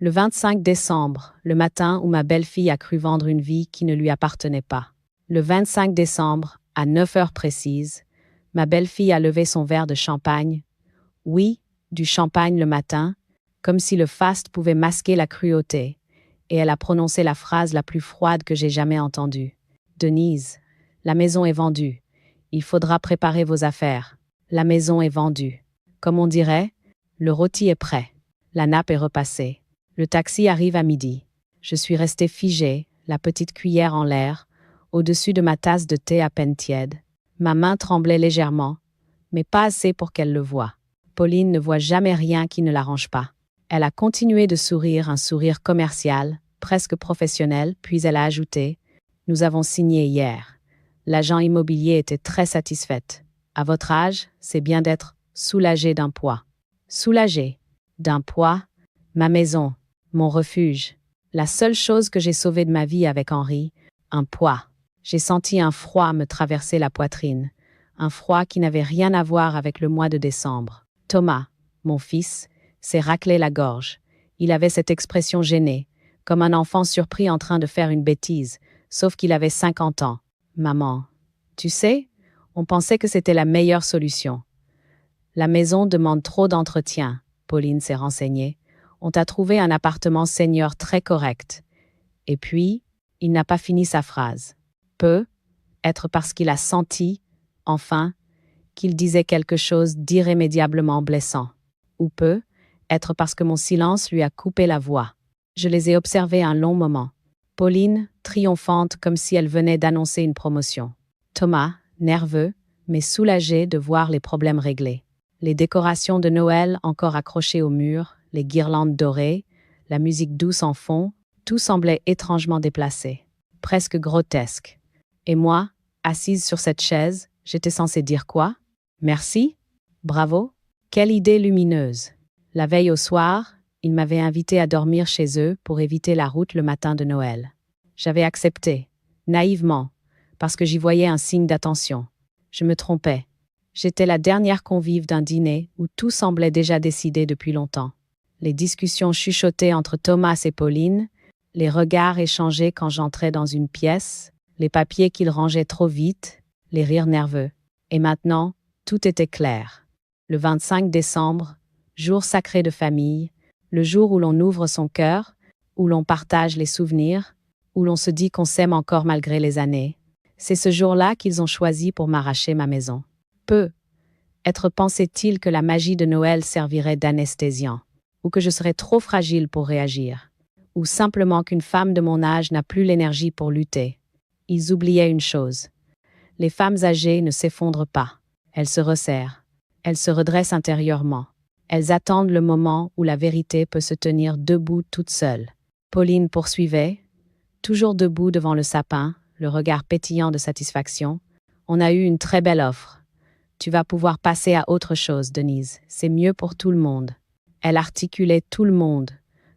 Le 25 décembre, le matin où ma belle-fille a cru vendre une vie qui ne lui appartenait pas. Le 25 décembre, à 9 heures précises, ma belle-fille a levé son verre de champagne. Oui, du champagne le matin, comme si le faste pouvait masquer la cruauté, et elle a prononcé la phrase la plus froide que j'ai jamais entendue. « Denise, la maison est vendue. Il faudra préparer vos affaires. La maison est vendue. Comme on dirait, le rôti est prêt. La nappe est repassée. Le taxi arrive à midi. Je suis restée figée, la petite cuillère en l'air, au-dessus de ma tasse de thé à peine tiède. Ma main tremblait légèrement, mais pas assez pour qu'elle le voie. Pauline ne voit jamais rien qui ne l'arrange pas. Elle a continué de sourire, un sourire commercial, presque professionnel, puis elle a ajouté « Nous avons signé hier. L'agent immobilier était très satisfaite. À votre âge, c'est bien d'être soulagé d'un poids. » Soulagé d'un poids, ma maison, mon refuge. La seule chose que j'ai sauvée de ma vie avec Henri, un poids. J'ai senti un froid me traverser la poitrine, un froid qui n'avait rien à voir avec le mois de décembre. Thomas, mon fils, s'est raclé la gorge. Il avait cette expression gênée, comme un enfant surpris en train de faire une bêtise, sauf qu'il avait 50 ans. Maman, tu sais, on pensait que c'était la meilleure solution. La maison demande trop d'entretien, Pauline s'est renseignée. On t'a trouvé un appartement senior très correct. Et puis, il n'a pas fini sa phrase. Peut être parce qu'il a senti, enfin, qu'il disait quelque chose d'irrémédiablement blessant. Ou peut être parce que mon silence lui a coupé la voix. Je les ai observés un long moment. Pauline, triomphante comme si elle venait d'annoncer une promotion. Thomas, nerveux, mais soulagé de voir les problèmes réglés. Les décorations de Noël encore accrochées au mur, les guirlandes dorées, la musique douce en fond, tout semblait étrangement déplacé, presque grotesque. Et moi, assise sur cette chaise, j'étais censée dire quoi? Merci? Bravo? Quelle idée lumineuse! La veille au soir, ils m'avaient invité à dormir chez eux pour éviter la route le matin de Noël. J'avais accepté, naïvement, parce que j'y voyais un signe d'attention. Je me trompais. J'étais la dernière convive d'un dîner où tout semblait déjà décidé depuis longtemps. Les discussions chuchotées entre Thomas et Pauline, les regards échangés quand j'entrais dans une pièce, les papiers qu'ils rangeaient trop vite, les rires nerveux. Et maintenant, tout était clair. Le 25 décembre, jour sacré de famille, le jour où l'on ouvre son cœur, où l'on partage les souvenirs, où l'on se dit qu'on s'aime encore malgré les années. C'est ce jour-là qu'ils ont choisi pour m'arracher ma maison. Peu être pensait-il que la magie de Noël servirait d'anesthésiant, ou que je serais trop fragile pour réagir, ou simplement qu'une femme de mon âge n'a plus l'énergie pour lutter. Ils oubliaient une chose. Les femmes âgées ne s'effondrent pas. Elles se resserrent. Elles se redressent intérieurement. Elles attendent le moment où la vérité peut se tenir debout toute seule. Pauline poursuivait, toujours debout devant le sapin, le regard pétillant de satisfaction. On a eu une très belle offre. Tu vas pouvoir passer à autre chose, Denise. C'est mieux pour tout le monde. Elle articulait tout le monde,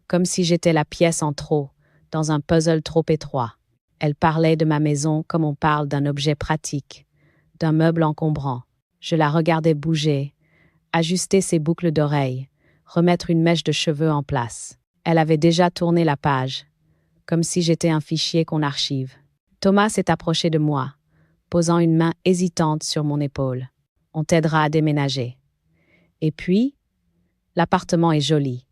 comme si j'étais la pièce en trop, dans un puzzle trop étroit. Elle parlait de ma maison comme on parle d'un objet pratique, d'un meuble encombrant. Je la regardais bouger, ajuster ses boucles d'oreilles, remettre une mèche de cheveux en place. Elle avait déjà tourné la page, comme si j'étais un fichier qu'on archive. Thomas s'est approché de moi, posant une main hésitante sur mon épaule. On t'aidera à déménager. Et puis, l'appartement est joli.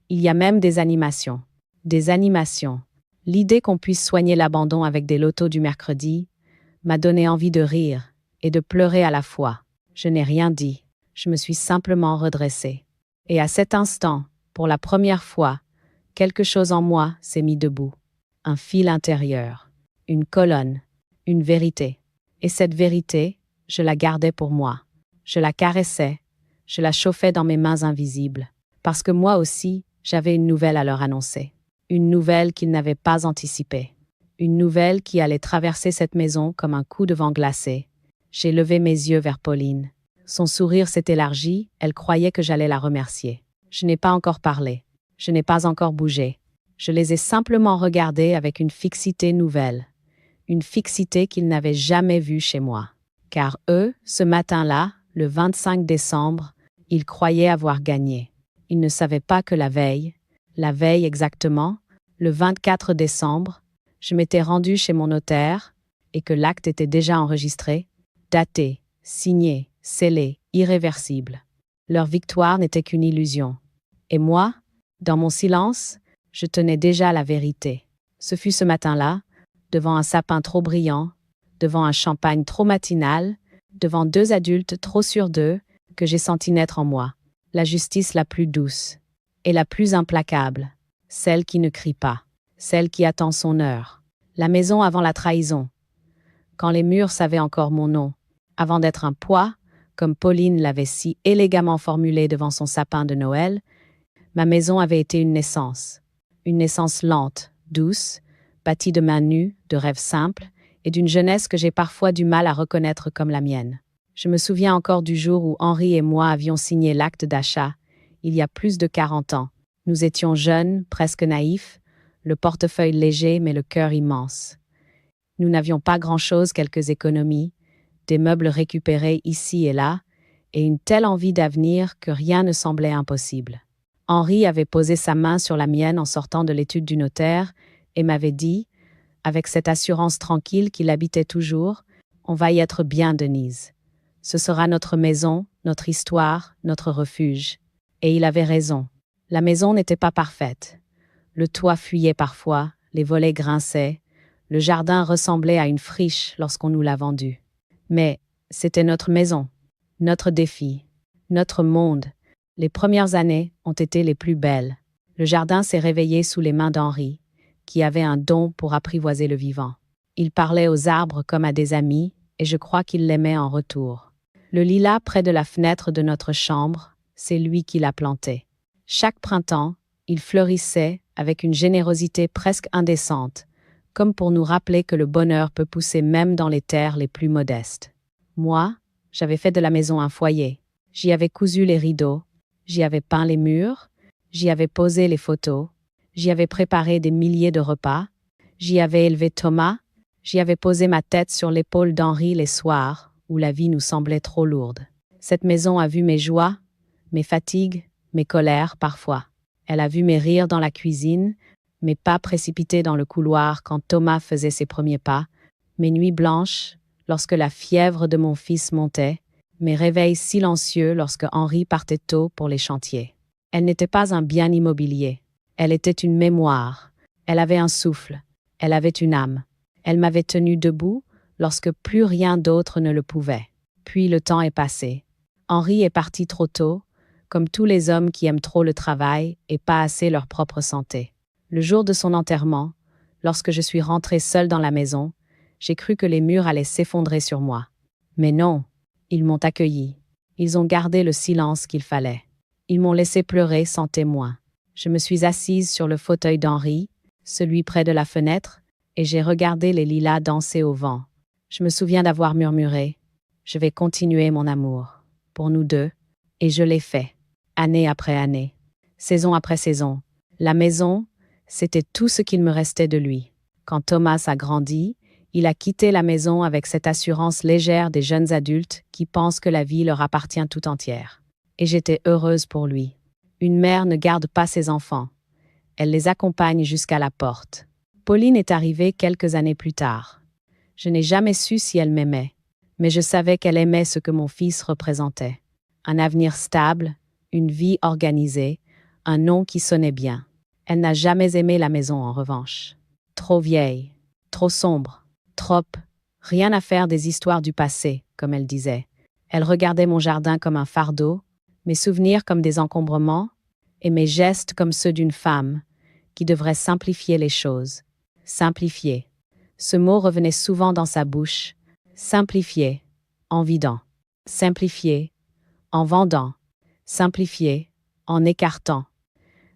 Il y a même des animations. Des animations. L'idée qu'on puisse soigner l'abandon avec des lotos du mercredi m'a donné envie de rire et de pleurer à la fois. Je n'ai rien dit. Je me suis simplement redressée. Et à cet instant, pour la première fois, quelque chose en moi s'est mis debout. Un fil intérieur. Une colonne. Une vérité. Et cette vérité, je la gardais pour moi. Je la caressais. Je la chauffais dans mes mains invisibles. Parce que moi aussi, j'avais une nouvelle à leur annoncer. Une nouvelle qu'ils n'avaient pas anticipée. Une nouvelle qui allait traverser cette maison comme un coup de vent glacé. J'ai levé mes yeux vers Pauline. Son sourire s'est élargi, elle croyait que j'allais la remercier. Je n'ai pas encore parlé. Je n'ai pas encore bougé. Je les ai simplement regardés avec une fixité nouvelle. Une fixité qu'ils n'avaient jamais vue chez moi. Car eux, ce matin-là, le 25 décembre, ils croyaient avoir gagné. Ils ne savaient pas que la veille, La veille exactement, le 24 décembre, je m'étais rendue chez mon notaire et que l'acte était déjà enregistré, daté, signé, scellé, irréversible. Leur victoire n'était qu'une illusion. Et moi, dans mon silence, je tenais déjà la vérité. Ce fut ce matin-là, devant un sapin trop brillant, devant un champagne trop matinal, devant deux adultes trop sûrs d'eux, que j'ai senti naître en moi la justice la plus douce et la plus implacable, celle qui ne crie pas, celle qui attend son heure. La maison avant la trahison, quand les murs savaient encore mon nom, avant d'être un poids, comme Pauline l'avait si élégamment formulé devant son sapin de Noël, ma maison avait été une naissance lente, douce, bâtie de mains nues, de rêves simples, et d'une jeunesse que j'ai parfois du mal à reconnaître comme la mienne. Je me souviens encore du jour où Henri et moi avions signé l'acte d'achat, il y a plus de 40 ans. Nous étions jeunes, presque naïfs, le portefeuille léger mais le cœur immense. Nous n'avions pas grand-chose, quelques économies, des meubles récupérés ici et là, et une telle envie d'avenir que rien ne semblait impossible. Henri avait posé sa main sur la mienne en sortant de l'étude du notaire et m'avait dit, avec cette assurance tranquille qu'il habitait toujours, « On va y être bien, Denise. Ce sera notre maison, notre histoire, notre refuge. » Et il avait raison. La maison n'était pas parfaite. Le toit fuyait parfois, les volets grinçaient, le jardin ressemblait à une friche lorsqu'on nous l'a vendu. Mais c'était notre maison, notre défi, notre monde. Les premières années ont été les plus belles. Le jardin s'est réveillé sous les mains d'Henri, qui avait un don pour apprivoiser le vivant. Il parlait aux arbres comme à des amis, et je crois qu'il l'aimait en retour. Le lilas près de la fenêtre de notre chambre, c'est lui qui l'a planté. Chaque printemps, il fleurissait avec une générosité presque indécente, comme pour nous rappeler que le bonheur peut pousser même dans les terres les plus modestes. Moi, j'avais fait de la maison un foyer. J'y avais cousu les rideaux, j'y avais peint les murs, j'y avais posé les photos, j'y avais préparé des milliers de repas, j'y avais élevé Thomas, j'y avais posé ma tête sur l'épaule d'Henri les soirs où la vie nous semblait trop lourde. Cette maison a vu mes joies, mes fatigues, mes colères parfois. Elle a vu mes rires dans la cuisine, mes pas précipités dans le couloir quand Thomas faisait ses premiers pas, mes nuits blanches lorsque la fièvre de mon fils montait, mes réveils silencieux lorsque Henri partait tôt pour les chantiers. Elle n'était pas un bien immobilier. Elle était une mémoire. Elle avait un souffle. Elle avait une âme. Elle m'avait tenu debout lorsque plus rien d'autre ne le pouvait. Puis le temps est passé. Henri est parti trop tôt, comme tous les hommes qui aiment trop le travail et pas assez leur propre santé. Le jour de son enterrement, lorsque je suis rentrée seule dans la maison, j'ai cru que les murs allaient s'effondrer sur moi. Mais non, ils m'ont accueilli. Ils ont gardé le silence qu'il fallait. Ils m'ont laissé pleurer sans témoin. Je me suis assise sur le fauteuil d'Henri, celui près de la fenêtre, et j'ai regardé les lilas danser au vent. Je me souviens d'avoir murmuré « Je vais continuer mon amour, pour nous deux », et je l'ai fait, année après année, saison après saison. La maison, c'était tout ce qu'il me restait de lui. Quand Thomas a grandi, il a quitté la maison avec cette assurance légère des jeunes adultes qui pensent que la vie leur appartient tout entière. Et j'étais heureuse pour lui. Une mère ne garde pas ses enfants. Elle les accompagne jusqu'à la porte. Pauline est arrivée quelques années plus tard. Je n'ai jamais su si elle m'aimait, mais je savais qu'elle aimait ce que mon fils représentait. Un avenir stable, une vie organisée, un nom qui sonnait bien. Elle n'a jamais aimé la maison en revanche. Trop vieille, trop sombre, trop, rien à faire des histoires du passé, comme elle disait. Elle regardait mon jardin comme un fardeau, mes souvenirs comme des encombrements, et mes gestes comme ceux d'une femme qui devrait simplifier les choses. Simplifier. Ce mot revenait souvent dans sa bouche. Simplifier, en vidant. Simplifier, en vendant. Simplifier, en écartant.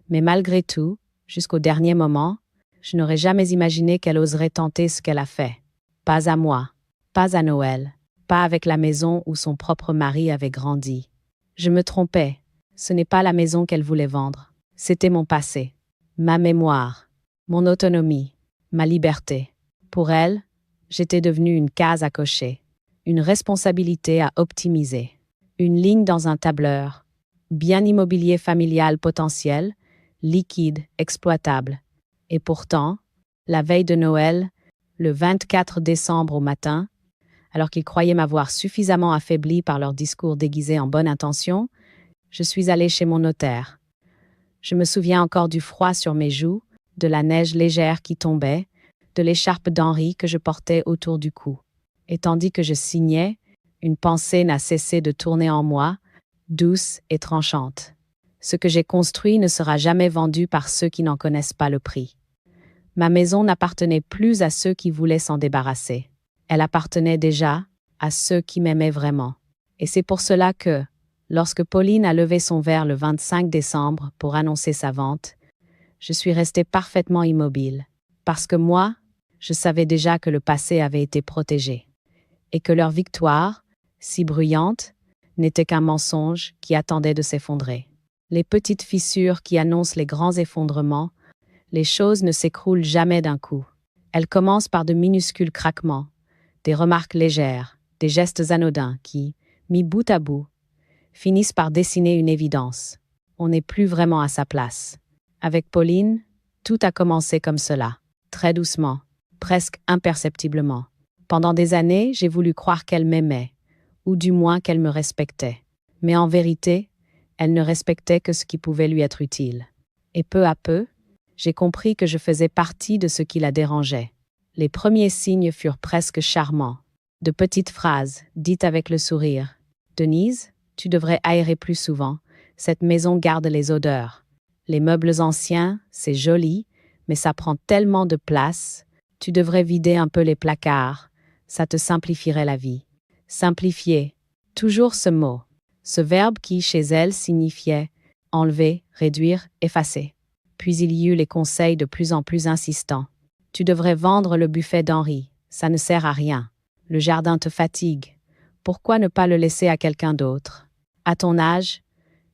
Mais malgré tout, jusqu'au dernier moment, je n'aurais jamais imaginé qu'elle oserait tenter ce qu'elle a fait. Pas à moi, pas à Noël, pas avec la maison où son propre mari avait grandi. Je me trompais. Ce n'est pas la maison qu'elle voulait vendre. C'était mon passé, ma mémoire, mon autonomie, ma liberté. Pour elle, j'étais devenue une case à cocher, une responsabilité à optimiser, une ligne dans un tableur, bien immobilier familial potentiel, liquide, exploitable. Et pourtant, la veille de Noël, le 24 décembre au matin, alors qu'ils croyaient m'avoir suffisamment affaibli par leurs discours déguisés en bonne intention, je suis allée chez mon notaire. Je me souviens encore du froid sur mes joues, de la neige légère qui tombait, de l'écharpe d'Henri que je portais autour du cou. Et tandis que je signais, une pensée n'a cessé de tourner en moi, douce et tranchante. Ce que j'ai construit ne sera jamais vendu par ceux qui n'en connaissent pas le prix. Ma maison n'appartenait plus à ceux qui voulaient s'en débarrasser. Elle appartenait déjà à ceux qui m'aimaient vraiment. Et c'est pour cela que, lorsque Pauline a levé son verre le 25 décembre pour annoncer sa vente, je suis restée parfaitement immobile. Parce que moi, je savais déjà que le passé avait été protégé. Et que leur victoire, si bruyante, n'était qu'un mensonge qui attendait de s'effondrer. Les petites fissures qui annoncent les grands effondrements, les choses ne s'écroulent jamais d'un coup. Elles commencent par de minuscules craquements, des remarques légères, des gestes anodins qui, mis bout à bout, finissent par dessiner une évidence. On n'est plus vraiment à sa place. Avec Pauline, tout a commencé comme cela, très doucement, presque imperceptiblement. Pendant des années, j'ai voulu croire qu'elle m'aimait, ou du moins qu'elle me respectait. Mais en vérité, elle ne respectait que ce qui pouvait lui être utile. Et peu à peu, j'ai compris que je faisais partie de ce qui la dérangeait. Les premiers signes furent presque charmants. De petites phrases, dites avec le sourire. « Denise, tu devrais aérer plus souvent. Cette maison garde les odeurs. Les meubles anciens, c'est joli, mais ça prend tellement de place. Tu devrais vider un peu les placards. Ça te simplifierait la vie. » Simplifier. Toujours ce mot. Ce verbe qui, chez elle, signifiait enlever, réduire, effacer. Puis il y eut les conseils de plus en plus insistants. Tu devrais vendre le buffet d'Henri. Ça ne sert à rien. Le jardin te fatigue. Pourquoi ne pas le laisser à quelqu'un d'autre? À ton âge,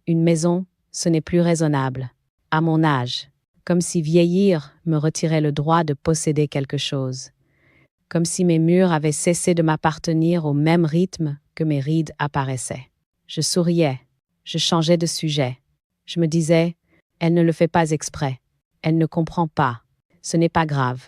une maison, ce n'est plus raisonnable. À mon âge, comme si vieillir me retirait le droit de posséder quelque chose. Comme si mes murs avaient cessé de m'appartenir au même rythme que mes rides apparaissaient. Je souriais. Je changeais de sujet. Je me disais, elle ne le fait pas exprès. Elle ne comprend pas. Ce n'est pas grave.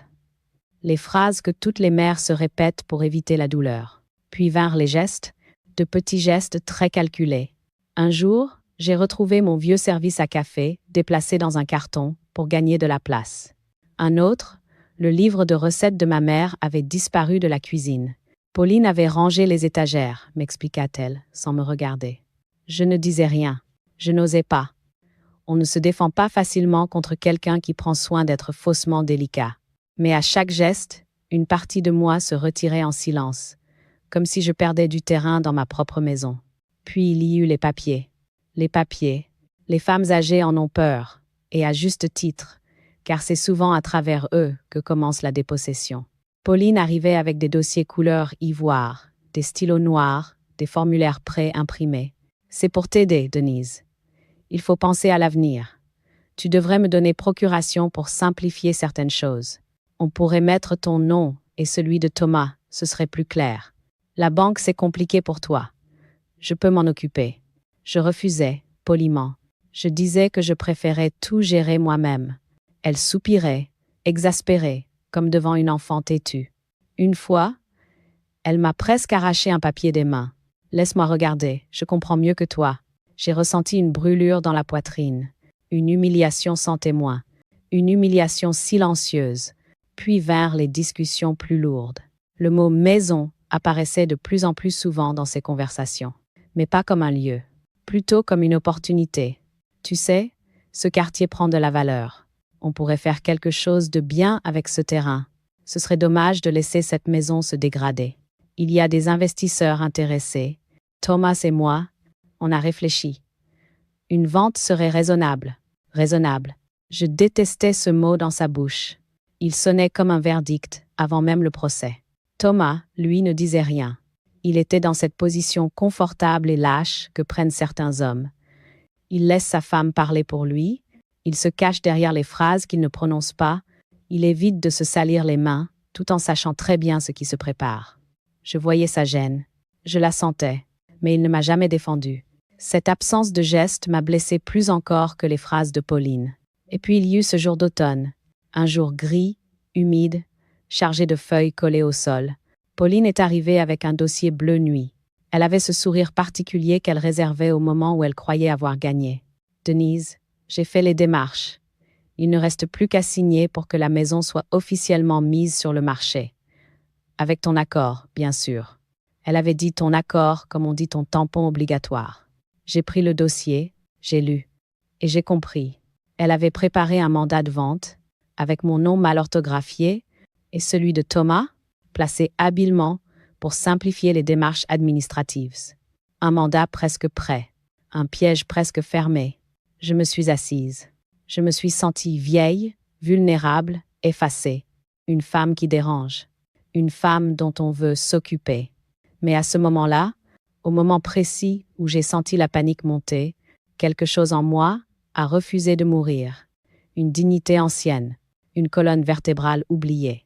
Les phrases que toutes les mères se répètent pour éviter la douleur. Puis vinrent les gestes, de petits gestes très calculés. Un jour, j'ai retrouvé mon vieux service à café, déplacé dans un carton, pour gagner de la place. Un autre, le livre de recettes de ma mère avait disparu de la cuisine. Pauline avait rangé les étagères, m'expliqua-t-elle, sans me regarder. Je ne disais rien. Je n'osais pas. On ne se défend pas facilement contre quelqu'un qui prend soin d'être faussement délicat. Mais à chaque geste, une partie de moi se retirait en silence, comme si je perdais du terrain dans ma propre maison. Puis il y eut les papiers. Les papiers. Les femmes âgées en ont peur, et à juste titre, car c'est souvent à travers eux que commence la dépossession. Pauline arrivait avec des dossiers couleur ivoire, des stylos noirs, des formulaires pré-imprimés. C'est pour t'aider, Denise. Il faut penser à l'avenir. Tu devrais me donner procuration pour simplifier certaines choses. On pourrait mettre ton nom et celui de Thomas, ce serait plus clair. La banque, c'est compliqué pour toi. Je peux m'en occuper. Je refusais, poliment. Je disais que je préférais tout gérer moi-même. Elle soupirait, exaspérée, comme devant une enfant têtue. Une fois, elle m'a presque arraché un papier des mains. « Laisse-moi regarder, je comprends mieux que toi. » J'ai ressenti une brûlure dans la poitrine, une humiliation sans témoin, une humiliation silencieuse. Puis vinrent les discussions plus lourdes. Le mot « maison » apparaissait de plus en plus souvent dans ces conversations, mais pas comme un lieu, plutôt comme une opportunité. Tu sais, ce quartier prend de la valeur. On pourrait faire quelque chose de bien avec ce terrain. Ce serait dommage de laisser cette maison se dégrader. Il y a des investisseurs intéressés. Thomas et moi, on a réfléchi. Une vente serait raisonnable. Raisonnable. Je détestais ce mot dans sa bouche. Il sonnait comme un verdict, avant même le procès. Thomas, lui, ne disait rien. Il était dans cette position confortable et lâche que prennent certains hommes. Il laisse sa femme parler pour lui, il se cache derrière les phrases qu'il ne prononce pas, il évite de se salir les mains, tout en sachant très bien ce qui se prépare. Je voyais sa gêne, je la sentais, mais il ne m'a jamais défendue. Cette absence de geste m'a blessé plus encore que les phrases de Pauline. Et puis il y eut ce jour d'automne, un jour gris, humide, chargé de feuilles collées au sol. Pauline est arrivée avec un dossier bleu nuit. Elle avait ce sourire particulier qu'elle réservait au moment où elle croyait avoir gagné. « Denise, j'ai fait les démarches. Il ne reste plus qu'à signer pour que la maison soit officiellement mise sur le marché. Avec ton accord, bien sûr. » Elle avait dit ton accord comme on dit ton tampon obligatoire. J'ai pris le dossier, j'ai lu, et j'ai compris. Elle avait préparé un mandat de vente, avec mon nom mal orthographié, et celui de Thomas, placé habilement pour simplifier les démarches administratives. Un mandat presque prêt, un piège presque fermé. Je me suis assise. Je me suis sentie vieille, vulnérable, effacée. Une femme qui dérange. Une femme dont on veut s'occuper. Mais à ce moment-là, au moment précis où j'ai senti la panique monter, quelque chose en moi a refusé de mourir. Une dignité ancienne, une colonne vertébrale oubliée.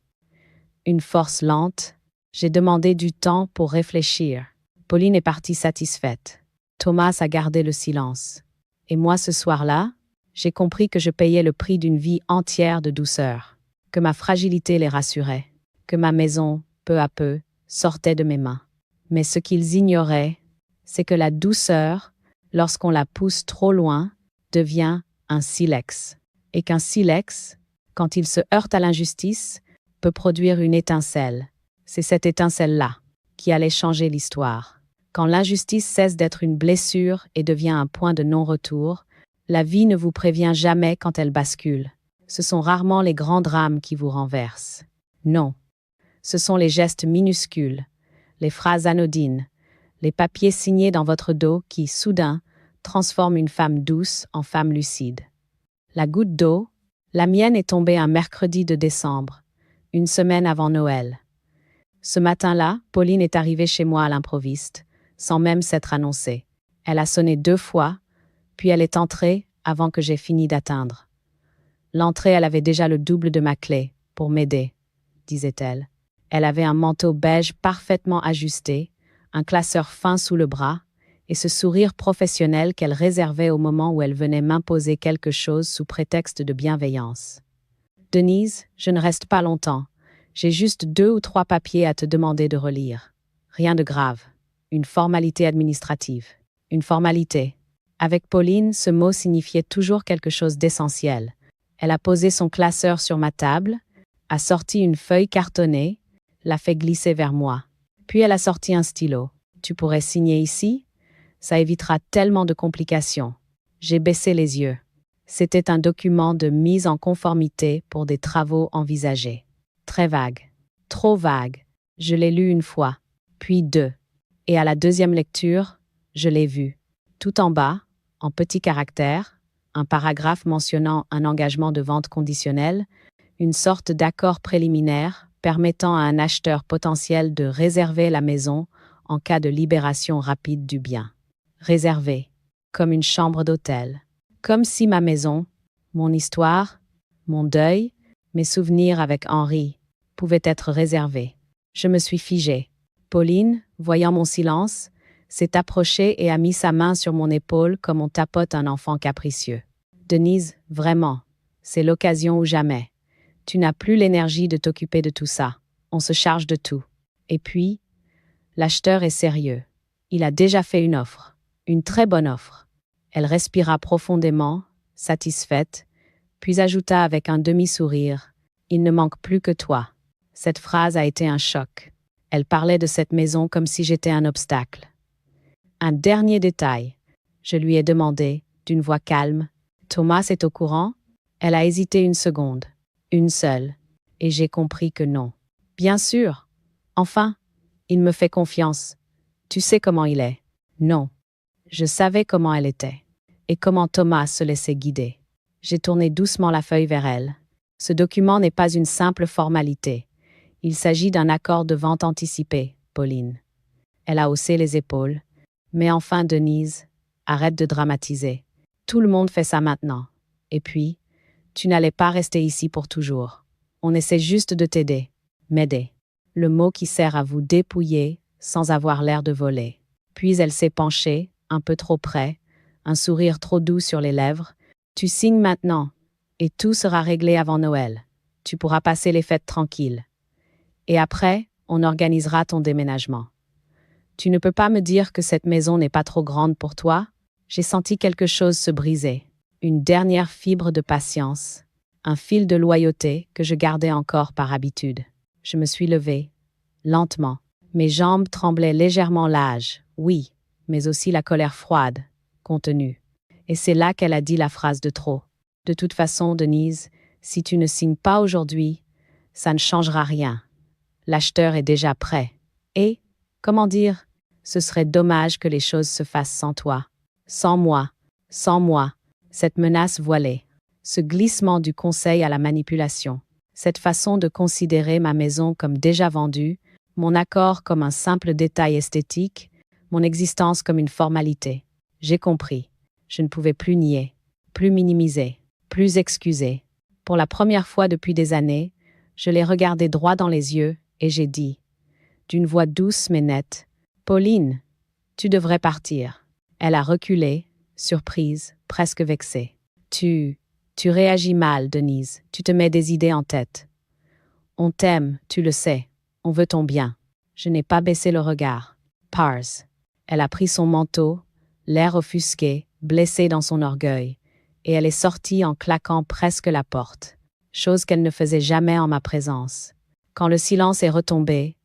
Une force lente. J'ai demandé du temps pour réfléchir. Pauline est partie satisfaite. Thomas a gardé le silence. Et moi, ce soir-là, j'ai compris que je payais le prix d'une vie entière de douceur, que ma fragilité les rassurait, que ma maison, peu à peu, sortait de mes mains. Mais ce qu'ils ignoraient, c'est que la douceur, lorsqu'on la pousse trop loin, devient un silex. Et qu'un silex, quand il se heurte à l'injustice, peut produire une étincelle. C'est cette étincelle-là qui allait changer l'histoire. Quand l'injustice cesse d'être une blessure et devient un point de non-retour, la vie ne vous prévient jamais quand elle bascule. Ce sont rarement les grands drames qui vous renversent. Non. Ce sont les gestes minuscules, les phrases anodines, les papiers signés dans votre dos qui, soudain, transforment une femme douce en femme lucide. La goutte d'eau, la mienne est tombée un mercredi de décembre, une semaine avant Noël. Ce matin-là, Pauline est arrivée chez moi à l'improviste, sans même s'être annoncée. Elle a sonné 2 fois, puis elle est entrée avant que j'aie fini d'atteindre. L'entrée, elle avait déjà le double de ma clé, pour m'aider, disait-elle. Elle avait un manteau beige parfaitement ajusté, un classeur fin sous le bras, et ce sourire professionnel qu'elle réservait au moment où elle venait m'imposer quelque chose sous prétexte de bienveillance. « Denise, je ne reste pas longtemps. J'ai juste 2 ou 3 papiers à te demander de relire. Rien de grave. Une formalité administrative. Une formalité. » Avec Pauline, ce mot signifiait toujours quelque chose d'essentiel. Elle a posé son classeur sur ma table, a sorti une feuille cartonnée, l'a fait glisser vers moi. Puis elle a sorti un stylo. « Tu pourrais signer ici ? Ça évitera tellement de complications. » J'ai baissé les yeux. C'était un document de mise en conformité pour des travaux envisagés. Très vague. Trop vague. Je l'ai lu 1 fois, puis 2. Et à la 2e lecture, je l'ai vu. Tout en bas, en petits caractères, un paragraphe mentionnant un engagement de vente conditionnel, une sorte d'accord préliminaire permettant à un acheteur potentiel de réserver la maison en cas de libération rapide du bien. Réservé, comme une chambre d'hôtel. Comme si ma maison, mon histoire, mon deuil, mes souvenirs avec Henri pouvaient être réservés. Je me suis figée. Pauline, voyant mon silence, s'est approchée et a mis sa main sur mon épaule comme on tapote un enfant capricieux. « Denise, vraiment, c'est l'occasion ou jamais. Tu n'as plus l'énergie de t'occuper de tout ça. On se charge de tout. Et puis, l'acheteur est sérieux. Il a déjà fait une offre. Une très bonne offre. » Elle respira profondément, satisfaite, puis ajouta avec un demi-sourire « Il ne manque plus que toi. » Cette phrase a été un choc. Elle parlait de cette maison comme si j'étais un obstacle. Un dernier détail. Je lui ai demandé, d'une voix calme, « Thomas est au courant ?» Elle a hésité 1 seconde. Une seule. Et j'ai compris que non. « Bien sûr. Enfin, il me fait confiance. Tu sais comment il est. » Non. Je savais comment elle était. Et comment Thomas se laissait guider. J'ai tourné doucement la feuille vers elle. Ce document n'est pas une simple formalité. Il s'agit d'un accord de vente anticipé, Pauline. Elle a haussé les épaules. Mais enfin, Denise, arrête de dramatiser. Tout le monde fait ça maintenant. Et puis, tu n'allais pas rester ici pour toujours. On essaie juste de t'aider. M'aider. Le mot qui sert à vous dépouiller sans avoir l'air de voler. Puis elle s'est penchée, un peu trop près, un sourire trop doux sur les lèvres. Tu signes maintenant. Et tout sera réglé avant Noël. Tu pourras passer les fêtes tranquilles. Et après, on organisera ton déménagement. Tu ne peux pas me dire que cette maison n'est pas trop grande pour toi? J'ai senti quelque chose se briser. Une dernière fibre de patience. Un fil de loyauté que je gardais encore par habitude. Je me suis levée, lentement. Mes jambes tremblaient légèrement l'âge, oui, mais aussi la colère froide, contenue. Et c'est là qu'elle a dit la phrase de trop. De toute façon, Denise, si tu ne signes pas aujourd'hui, ça ne changera rien. L'acheteur est déjà prêt. Et, comment dire, ce serait dommage que les choses se fassent sans toi. Sans moi. Cette menace voilée. Ce glissement du conseil à la manipulation. Cette façon de considérer ma maison comme déjà vendue, mon accord comme un simple détail esthétique, mon existence comme une formalité. J'ai compris. Je ne pouvais plus nier, plus minimiser, plus excuser. Pour la première fois depuis des années, je l'ai regardé droit dans les yeux et j'ai dit, d'une voix douce mais nette, « Pauline, tu devrais partir. » Elle a reculé, surprise, presque vexée. Tu réagis mal, Denise. Tu te mets des idées en tête. On t'aime, tu le sais. On veut ton bien. Je n'ai pas baissé le regard. Pars. Elle a pris son manteau, l'air offusqué, blessé dans son orgueil, et elle est sortie en claquant presque la porte, chose qu'elle ne faisait jamais en ma présence. Quand le silence est retombé,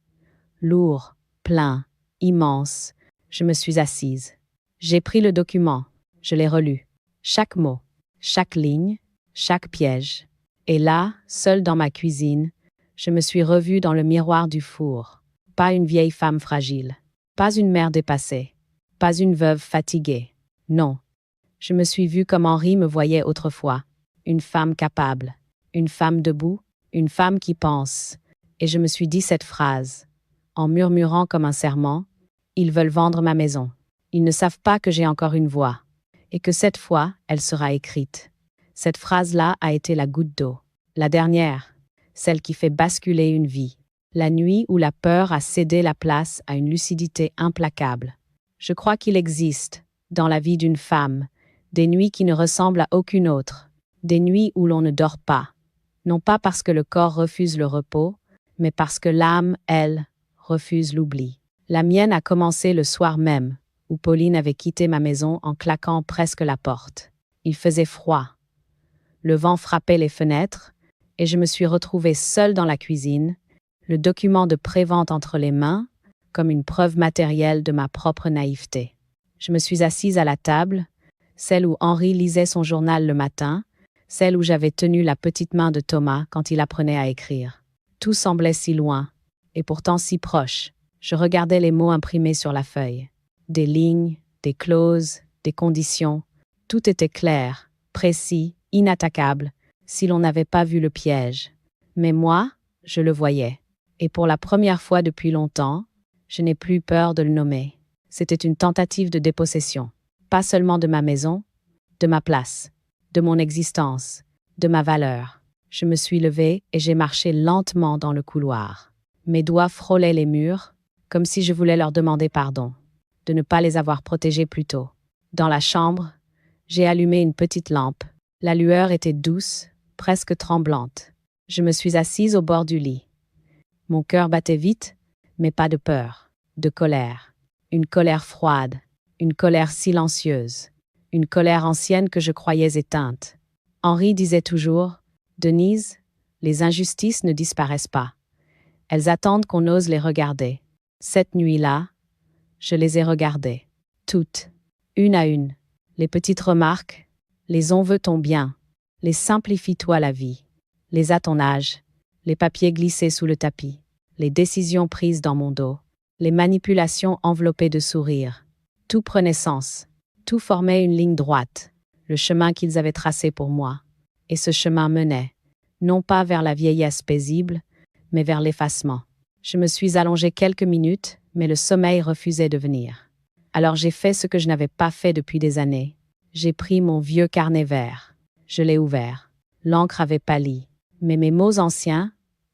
lourd, plein, immense, je me suis assise. J'ai pris le document, je l'ai relu. Chaque mot, chaque ligne, chaque piège. Et là, seule dans ma cuisine, je me suis revue dans le miroir du four. Pas une vieille femme fragile, pas une mère dépassée, pas une veuve fatiguée. Non, je me suis vue comme Henri me voyait autrefois. Une femme capable, une femme debout, une femme qui pense. Et je me suis dit cette phrase, en murmurant comme un serment, « Ils veulent vendre ma maison. Ils ne savent pas que j'ai encore une voix. » Et que cette fois, elle sera écrite. Cette phrase-là a été la goutte d'eau. La dernière, celle qui fait basculer une vie. La nuit où la peur a cédé la place à une lucidité implacable. Je crois qu'il existe, dans la vie d'une femme, des nuits qui ne ressemblent à aucune autre. Des nuits où l'on ne dort pas. Non pas parce que le corps refuse le repos, mais parce que l'âme, elle, refuse l'oubli. La mienne a commencé le soir même, où Pauline avait quitté ma maison en claquant presque la porte. Il faisait froid. Le vent frappait les fenêtres, et je me suis retrouvée seule dans la cuisine, le document de prévente entre les mains, comme une preuve matérielle de ma propre naïveté. Je me suis assise à la table, celle où Henri lisait son journal le matin, celle où j'avais tenu la petite main de Thomas quand il apprenait à écrire. Tout semblait si loin, et pourtant si proche. Je regardais les mots imprimés sur la feuille. Des lignes, des clauses, des conditions. Tout était clair, précis, inattaquable, si l'on n'avait pas vu le piège. Mais moi, je le voyais. Et pour la première fois depuis longtemps, je n'ai plus peur de le nommer. C'était une tentative de dépossession. Pas seulement de ma maison, de ma place, de mon existence, de ma valeur. Je me suis levée et j'ai marché lentement dans le couloir. Mes doigts frôlaient les murs, comme si je voulais leur demander pardon, de ne pas les avoir protégés plus tôt. Dans la chambre, j'ai allumé une petite lampe. La lueur était douce, presque tremblante. Je me suis assise au bord du lit. Mon cœur battait vite, mais pas de peur, de colère. Une colère froide, une colère silencieuse, une colère ancienne que je croyais éteinte. Henri disait toujours, « Denise, les injustices ne disparaissent pas. Elles attendent qu'on ose les regarder. » Cette nuit-là, je les ai regardées, toutes, une à une. Les petites remarques, les « on veut ton bien », les « simplifie-toi la vie », les « à ton âge », les papiers glissés sous le tapis, les décisions prises dans mon dos, les manipulations enveloppées de sourires. Tout prenait sens, tout formait une ligne droite, le chemin qu'ils avaient tracé pour moi. Et ce chemin menait, non pas vers la vieillesse paisible, mais vers l'effacement. Je me suis allongée quelques minutes, mais le sommeil refusait de venir. Alors j'ai fait ce que je n'avais pas fait depuis des années. J'ai pris mon vieux carnet vert. Je l'ai ouvert. L'encre avait pâli. Mais mes mots anciens,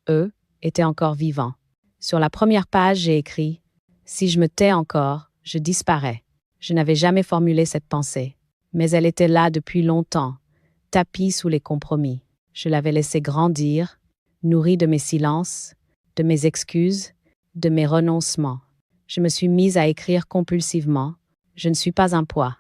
eux, étaient encore vivants. Sur la première page, j'ai écrit « Si je me tais encore, je disparais ». Je n'avais jamais formulé cette pensée. Mais elle était là depuis longtemps, tapis sous les compromis. Je l'avais laissé grandir, nourri de mes silences, de mes excuses, de mes renoncements. Je me suis mise à écrire compulsivement. Je ne suis pas un poids.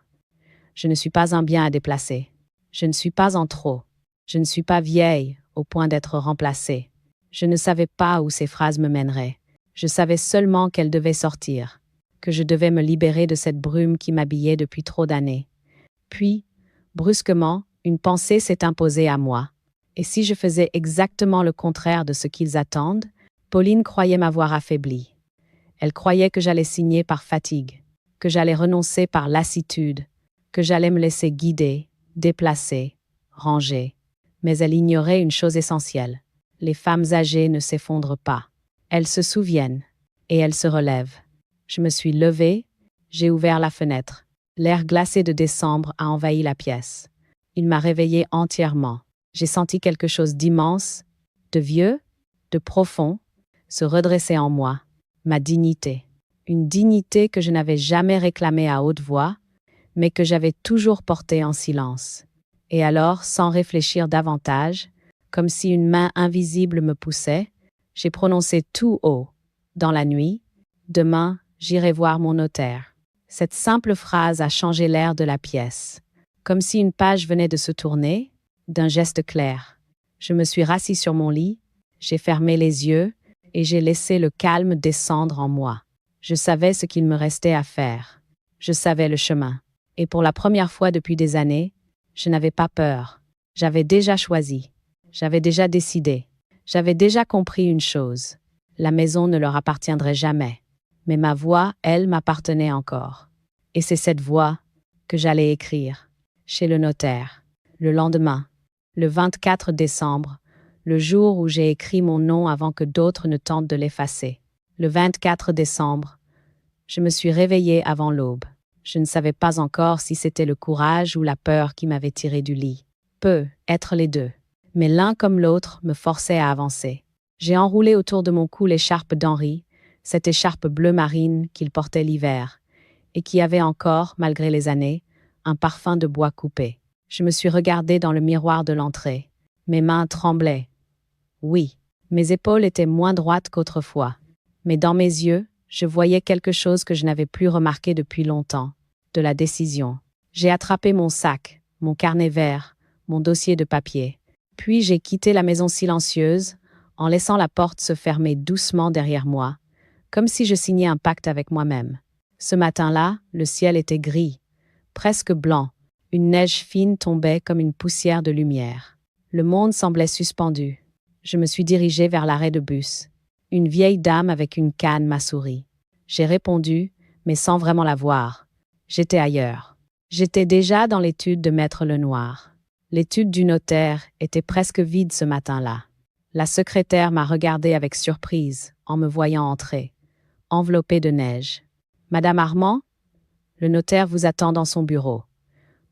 Je ne suis pas un bien à déplacer. Je ne suis pas en trop. Je ne suis pas vieille au point d'être remplacée. Je ne savais pas où ces phrases me mèneraient. Je savais seulement qu'elles devaient sortir, que je devais me libérer de cette brume qui m'habillait depuis trop d'années. Puis, brusquement, une pensée s'est imposée à moi. Et si je faisais exactement le contraire de ce qu'ils attendent, Pauline croyait m'avoir affaiblie. Elle croyait que j'allais signer par fatigue, que j'allais renoncer par lassitude, que j'allais me laisser guider, déplacer, ranger. Mais elle ignorait une chose essentielle. Les femmes âgées ne s'effondrent pas. Elles se souviennent, et elles se relèvent. Je me suis levée, j'ai ouvert la fenêtre. L'air glacé de décembre a envahi la pièce. Il m'a réveillée entièrement. J'ai senti quelque chose d'immense, de vieux, de profond, se redresser en moi. Ma dignité. Une dignité que je n'avais jamais réclamée à haute voix, mais que j'avais toujours portée en silence. Et alors, sans réfléchir davantage, comme si une main invisible me poussait, j'ai prononcé tout haut, dans la nuit, « Demain, j'irai voir mon notaire ». Cette simple phrase a changé l'air de la pièce, comme si une page venait de se tourner, d'un geste clair. Je me suis rassis sur mon lit, j'ai fermé les yeux et j'ai laissé le calme descendre en moi. Je savais ce qu'il me restait à faire. Je savais le chemin. Et pour la première fois depuis des années, je n'avais pas peur. J'avais déjà choisi. J'avais déjà décidé. J'avais déjà compris une chose. La maison ne leur appartiendrait jamais. Mais ma voix, elle, m'appartenait encore. Et c'est cette voix que j'allais écrire, chez le notaire, le lendemain, le 24 décembre, le jour où j'ai écrit mon nom avant que d'autres ne tentent de l'effacer. Le 24 décembre, je me suis réveillée avant l'aube. Je ne savais pas encore si c'était le courage ou la peur qui m'avait tirée du lit. Peut être les deux. Mais l'un comme l'autre me forçait à avancer. J'ai enroulé autour de mon cou l'écharpe d'Henri, cette écharpe bleu marine qu'il portait l'hiver, et qui avait encore, malgré les années, un parfum de bois coupé. Je me suis regardée dans le miroir de l'entrée. Mes mains tremblaient. Oui, mes épaules étaient moins droites qu'autrefois. Mais dans mes yeux, je voyais quelque chose que je n'avais plus remarqué depuis longtemps, de la décision. J'ai attrapé mon sac, mon carnet vert, mon dossier de papier. Puis j'ai quitté la maison silencieuse, en laissant la porte se fermer doucement derrière moi, comme si je signais un pacte avec moi-même. Ce matin-là, le ciel était gris, presque blanc. Une neige fine tombait comme une poussière de lumière. Le monde semblait suspendu. Je me suis dirigée vers l'arrêt de bus. Une vieille dame avec une canne m'a souri. J'ai répondu, mais sans vraiment la voir. J'étais ailleurs. J'étais déjà dans l'étude de Maître Lenoir. L'étude du notaire était presque vide ce matin-là. La secrétaire m'a regardée avec surprise en me voyant entrer, enveloppée de neige. « Madame Armand, le notaire vous attend dans son bureau.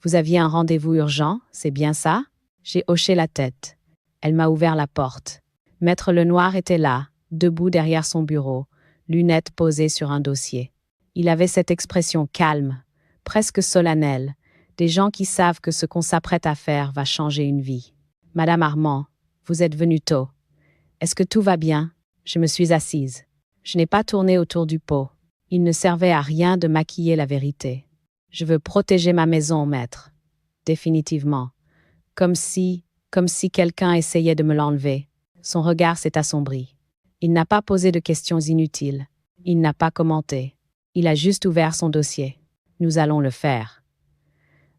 Vous aviez un rendez-vous urgent, c'est bien ça ?» J'ai hoché la tête. Elle m'a ouvert la porte. Maître Lenoir était là, debout derrière son bureau, lunettes posées sur un dossier. Il avait cette expression calme, presque solennelle, des gens qui savent que ce qu'on s'apprête à faire va changer une vie. « Madame Armand, vous êtes venue tôt. Est-ce que tout va bien ?» Je me suis assise. Je n'ai pas tourné autour du pot. Il ne servait à rien de maquiller la vérité. Je veux protéger ma maison, maître. Définitivement. Comme si quelqu'un essayait de me l'enlever. Son regard s'est assombri. Il n'a pas posé de questions inutiles. Il n'a pas commenté. Il a juste ouvert son dossier. Nous allons le faire.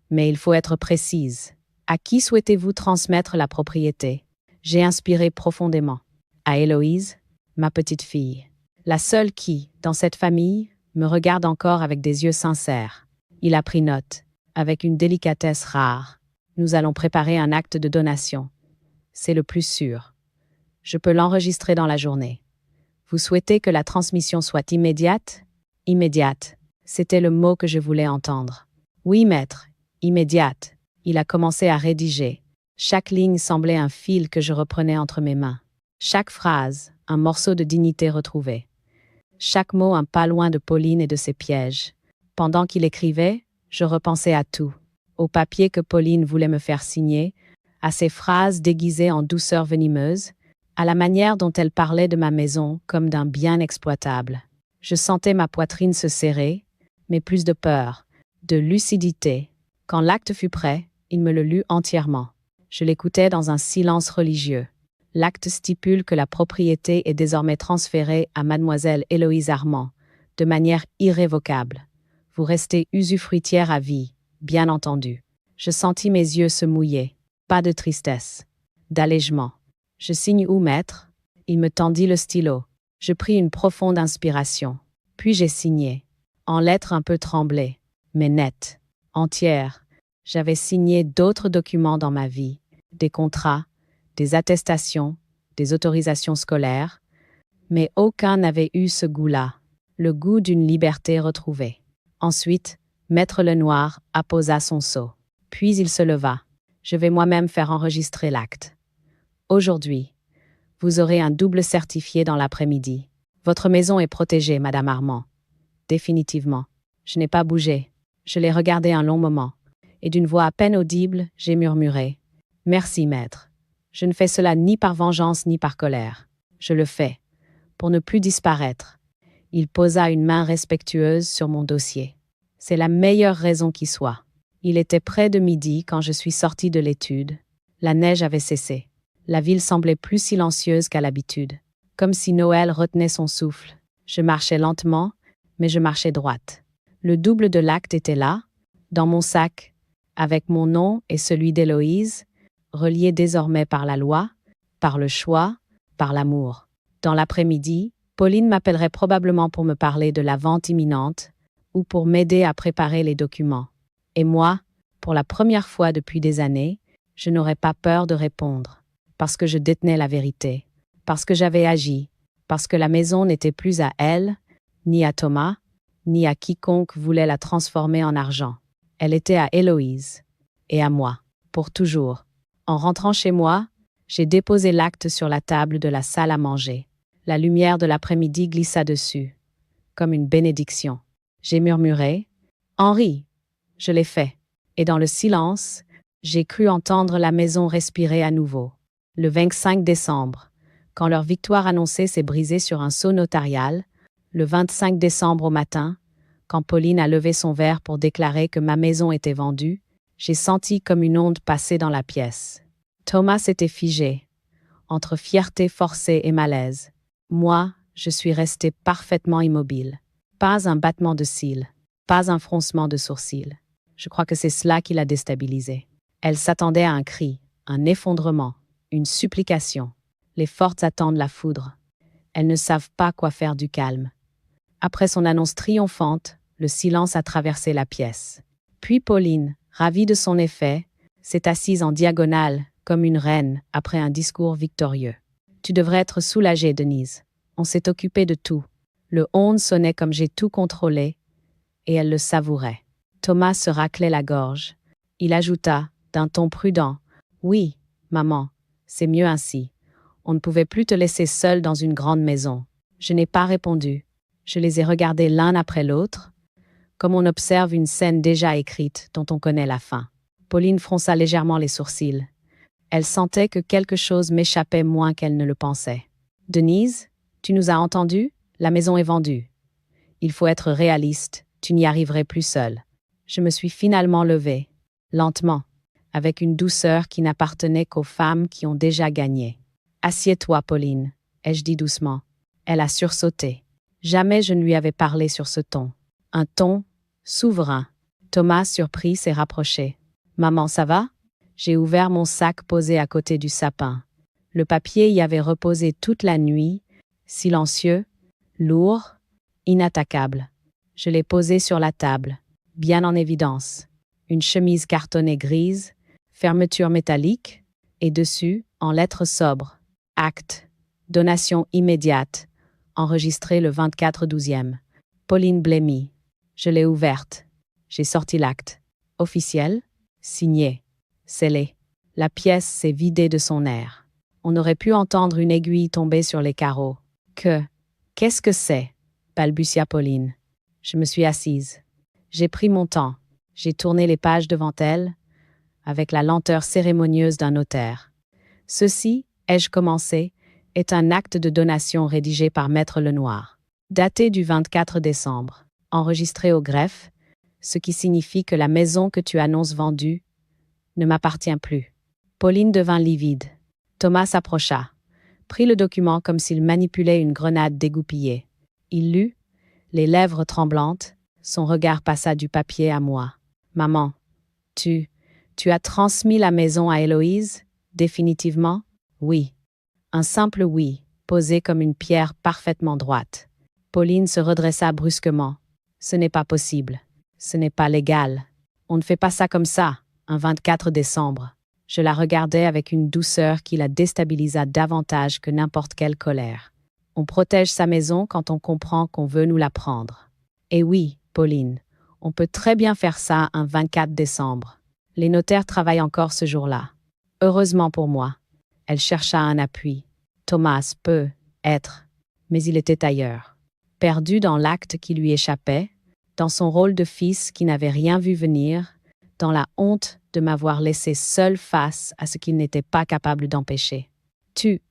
Mais il faut être précise. À qui souhaitez-vous transmettre la propriété ? J'ai inspiré profondément. À Héloïse, ma petite fille. La seule qui, dans cette famille, me regarde encore avec des yeux sincères. Il a pris note, avec une délicatesse rare. Nous allons préparer un acte de donation. C'est le plus sûr. Je peux l'enregistrer dans la journée. Vous souhaitez que la transmission soit immédiate ? Immédiate. C'était le mot que je voulais entendre. Oui, maître, immédiate. Il a commencé à rédiger. Chaque ligne semblait un fil que je reprenais entre mes mains. Chaque phrase, un morceau de dignité retrouvé. Chaque mot un pas loin de Pauline et de ses pièges. Pendant qu'il écrivait, je repensais à tout. Au papier que Pauline voulait me faire signer, à ses phrases déguisées en douceur venimeuse, à la manière dont elle parlait de ma maison comme d'un bien exploitable. Je sentais ma poitrine se serrer, mais plus de peur, de lucidité. Quand l'acte fut prêt, il me le lut entièrement. Je l'écoutais dans un silence religieux. L'acte stipule que la propriété est désormais transférée à mademoiselle Héloïse Armand, de manière irrévocable. Vous restez usufruitière à vie, bien entendu. Je sentis mes yeux se mouiller. Pas de tristesse, d'allègement. Je signe où, maître? Il me tendit le stylo. Je pris une profonde inspiration. Puis j'ai signé, en lettres un peu tremblées, mais nettes, entières. J'avais signé d'autres documents dans ma vie, des contrats, des attestations, des autorisations scolaires, mais aucun n'avait eu ce goût-là, le goût d'une liberté retrouvée. Ensuite, Maître Lenoir apposa son sceau. Puis il se leva. Je vais moi-même faire enregistrer l'acte. Aujourd'hui, vous aurez un double certifié dans l'après-midi. Votre maison est protégée, Madame Armand. Définitivement. Je n'ai pas bougé. Je l'ai regardé un long moment. Et d'une voix à peine audible, j'ai murmuré. Merci, maître. Je ne fais cela ni par vengeance ni par colère. Je le fais pour ne plus disparaître. Il posa une main respectueuse sur mon dossier. C'est la meilleure raison qui soit. Il était près de midi quand je suis sortie de l'étude. La neige avait cessé. La ville semblait plus silencieuse qu'à l'habitude, comme si Noël retenait son souffle. Je marchais lentement, mais je marchais droite. Le double de l'acte était là, dans mon sac, avec mon nom et celui d'Héloïse, reliés désormais par la loi, par le choix, par l'amour. Dans l'après-midi, Pauline m'appellerait probablement pour me parler de la vente imminente ou pour m'aider à préparer les documents. Et moi, pour la première fois depuis des années, je n'aurais pas peur de répondre, parce que je détenais la vérité, parce que j'avais agi, parce que la maison n'était plus à elle, ni à Thomas, ni à quiconque voulait la transformer en argent. Elle était à Héloïse, et à moi, pour toujours. En rentrant chez moi, j'ai déposé l'acte sur la table de la salle à manger. La lumière de l'après-midi glissa dessus, comme une bénédiction. J'ai murmuré « Henri !» Je l'ai fait. Et dans le silence, j'ai cru entendre la maison respirer à nouveau. Le 25 décembre, quand leur victoire annoncée s'est brisée sur un sceau notarial, le 25 décembre au matin, quand Pauline a levé son verre pour déclarer que ma maison était vendue, j'ai senti comme une onde passer dans la pièce. Thomas s'était figé, entre fierté forcée et malaise. Moi, je suis restée parfaitement immobile. Pas un battement de cils, pas un froncement de sourcils. Je crois que c'est cela qui l'a déstabilisée. Elle s'attendait à un cri, un effondrement, une supplication. Les fortes attendent la foudre. Elles ne savent pas quoi faire du calme. Après son annonce triomphante, le silence a traversé la pièce. Puis Pauline, ravie de son effet, s'est assise en diagonale, comme une reine, après un discours victorieux. Tu devrais être soulagée, Denise. On s'est occupé de tout. Le 11 sonnait comme j'ai tout contrôlé, et elle le savourait. Thomas se raclait la gorge. Il ajouta, d'un ton prudent, « Oui, maman, c'est mieux ainsi. On ne pouvait plus te laisser seule dans une grande maison. » Je n'ai pas répondu. Je les ai regardés l'un après l'autre, comme on observe une scène déjà écrite dont on connaît la fin. Pauline fronça légèrement les sourcils. Elle sentait que quelque chose m'échappait moins qu'elle ne le pensait. « Denise, tu nous as entendus? La maison est vendue. Il faut être réaliste, tu n'y arriverais plus seule. » Je me suis finalement levée, lentement, avec une douceur qui n'appartenait qu'aux femmes qui ont déjà gagné. « Assieds-toi, Pauline, » ai-je dit doucement. Elle a sursauté. Jamais je ne lui avais parlé sur ce ton. Un ton souverain. Thomas, surpris, s'est rapproché. « Maman, ça va ?» J'ai ouvert mon sac posé à côté du sapin. Le papier y avait reposé toute la nuit, silencieux, lourd, inattaquable. Je l'ai posé sur la table, bien en évidence. Une chemise cartonnée grise, fermeture métallique, et dessus, en lettres sobres, acte, donation immédiate, enregistré le 24/12e. Pauline Blémy. Je l'ai ouverte. J'ai sorti l'acte. Officiel, signé, scellé. La pièce s'est vidée de son air. On aurait pu entendre une aiguille tomber sur les carreaux. Qu'est-ce que c'est? Balbutia Pauline. Je me suis assise. J'ai pris mon temps. J'ai tourné les pages devant elle, avec la lenteur cérémonieuse d'un notaire. Ceci, ai-je commencé, est un acte de donation rédigé par Maître Lenoir, daté du 24 décembre, enregistré au greffe, ce qui signifie que la maison que tu annonces vendue ne m'appartient plus. Pauline devint livide. Thomas s'approcha, prit le document comme s'il manipulait une grenade dégoupillée. Il lut, les lèvres tremblantes, son regard passa du papier à moi. « Maman, tu as transmis la maison à Héloïse, définitivement? » « Oui. » Un simple oui, posé comme une pierre parfaitement droite. Pauline se redressa brusquement. « Ce n'est pas possible. Ce n'est pas légal. On ne fait pas ça comme ça, un 24 décembre. » Je la regardais avec une douceur qui la déstabilisa davantage que n'importe quelle colère. On protège sa maison quand on comprend qu'on veut nous la prendre. Et oui, Pauline, on peut très bien faire ça un 24 décembre. Les notaires travaillent encore ce jour-là. Heureusement pour moi. Elle chercha un appui. Thomas peut être, mais il était ailleurs. Perdu dans l'acte qui lui échappait, dans son rôle de fils qui n'avait rien vu venir, dans la honte de m'avoir laissé seul face à ce qu'il n'était pas capable d'empêcher. Tu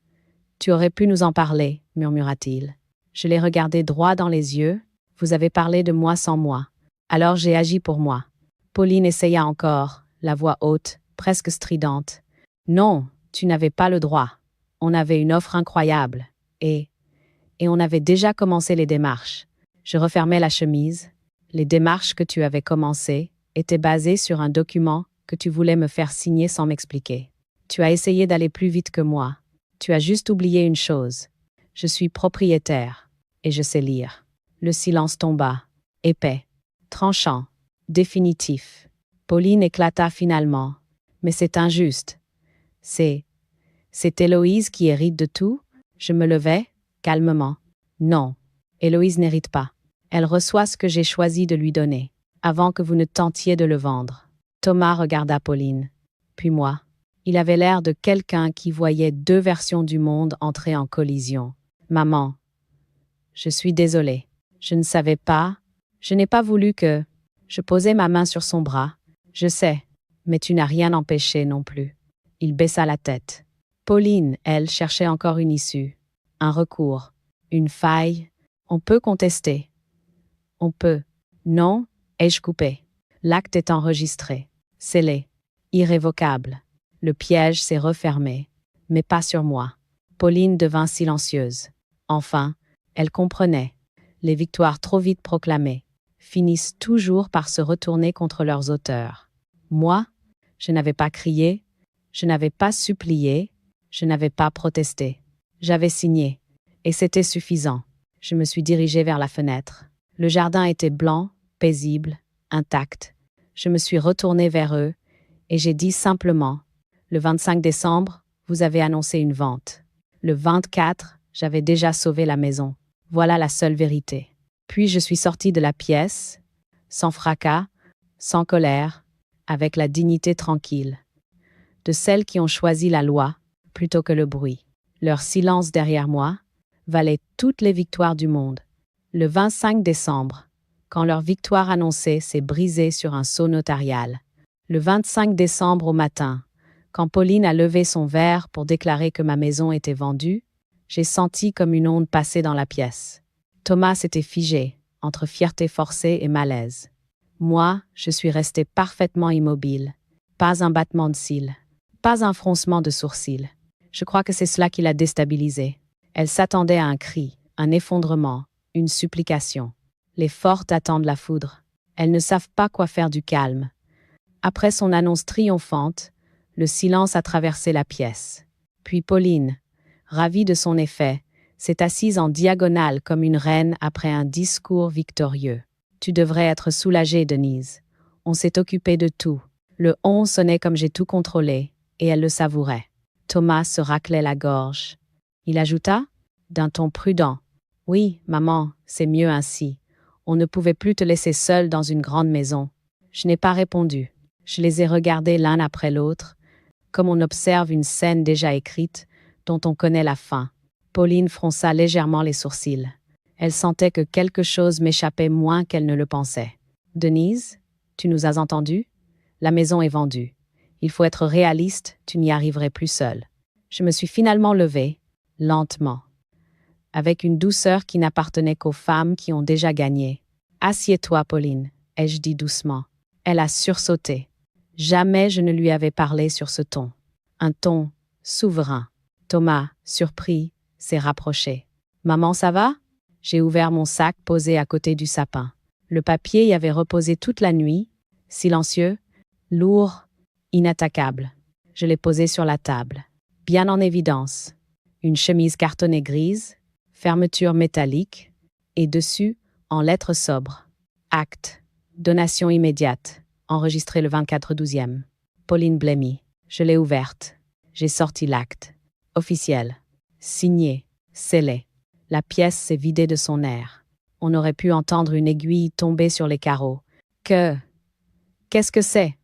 aurais pu nous en parler, murmura-t-il. Je l'ai regardé droit dans les yeux. Vous avez parlé de moi sans moi. Alors j'ai agi pour moi. Pauline essaya encore, la voix haute, presque stridente. Non, tu n'avais pas le droit. On avait une offre incroyable. Et on avait déjà commencé les démarches. Je refermai la chemise. Les démarches que tu avais commencées étaient basées sur un document que tu voulais me faire signer sans m'expliquer. Tu as essayé d'aller plus vite que moi. Tu as juste oublié une chose. Je suis propriétaire, et je sais lire. Le silence tomba, épais, tranchant, définitif. Pauline éclata finalement. Mais c'est injuste. C'est Héloïse qui hérite de tout? Je me levai, calmement. Non, Héloïse n'hérite pas. Elle reçoit ce que j'ai choisi de lui donner, avant que vous ne tentiez de le vendre. Thomas regarda Pauline, puis moi. Il avait l'air de quelqu'un qui voyait deux versions du monde entrer en collision. Maman, je suis désolée. Je ne savais pas. Je n'ai pas voulu que... Je posai ma main sur son bras. Je sais, mais tu n'as rien empêché non plus. Il baissa la tête. Pauline, elle, cherchait encore une issue. Un recours. Une faille. On peut contester. On peut. Non, ai-je coupé. L'acte est enregistré. Scellé. Irrévocable. Le piège s'est refermé. Mais pas sur moi. Pauline devint silencieuse. Enfin, elle comprenait. Les victoires trop vite proclamées finissent toujours par se retourner contre leurs auteurs. Moi, je n'avais pas crié, je n'avais pas supplié, je n'avais pas protesté. J'avais signé, et c'était suffisant. Je me suis dirigée vers la fenêtre. Le jardin était blanc, paisible, intact. Je me suis retournée vers eux, et j'ai dit simplement, « Le 25 décembre, vous avez annoncé une vente. Le 24, j'avais déjà sauvé la maison. Voilà la seule vérité. » Puis je suis sortie de la pièce, sans fracas, sans colère, avec la dignité tranquille, de celles qui ont choisi la loi plutôt que le bruit. Leur silence derrière moi valait toutes les victoires du monde. Le 25 décembre, quand leur victoire annoncée s'est brisée sur un sceau notarial. Le 25 décembre au matin, quand Pauline a levé son verre pour déclarer que ma maison était vendue, j'ai senti comme une onde passer dans la pièce. Thomas s'était figé, entre fierté forcée et malaise. Moi, je suis restée parfaitement immobile. Pas un battement de cils, pas un froncement de sourcils. Je crois que c'est cela qui l'a déstabilisée. Elle s'attendait à un cri, un effondrement, une supplication. Les fortes attendent la foudre. Elles ne savent pas quoi faire du calme. Après son annonce triomphante, le silence a traversé la pièce. Puis Pauline, ravie de son effet, s'est assise en diagonale comme une reine après un discours victorieux. « Tu devrais être soulagée, Denise. On s'est occupé de tout. » Le « on » sonnait comme j'ai tout contrôlé, et elle le savourait. Thomas se raclait la gorge. Il ajouta, d'un ton prudent, « Oui, maman, c'est mieux ainsi. On ne pouvait plus te laisser seule dans une grande maison. » Je n'ai pas répondu. Je les ai regardés l'un après l'autre, comme on observe une scène déjà écrite, dont on connaît la fin. Pauline fronça légèrement les sourcils. Elle sentait que quelque chose m'échappait moins qu'elle ne le pensait. « Denise, tu nous as entendus? La maison est vendue. Il faut être réaliste, tu n'y arriverais plus seul. Je me suis finalement levée, lentement, avec une douceur qui n'appartenait qu'aux femmes qui ont déjà gagné. Assieds-toi, Pauline, ai-je dit doucement. Elle a sursauté. Jamais je ne lui avais parlé sur ce ton. Un ton souverain. Thomas, surpris, s'est rapproché. Maman, ça va? J'ai ouvert mon sac posé à côté du sapin. Le papier y avait reposé toute la nuit, silencieux, lourd, inattaquable. Je l'ai posé sur la table. Bien en évidence. Une chemise cartonnée grise, fermeture métallique, et dessus, en lettres sobres. Acte. Donation immédiate. Enregistré le 24/12e. Pauline Blémy. Je l'ai ouverte. J'ai sorti l'acte. Officiel. Signé. Scellé. La pièce s'est vidée de son air. On aurait pu entendre une aiguille tomber sur les carreaux. Qu'est-ce que c'est?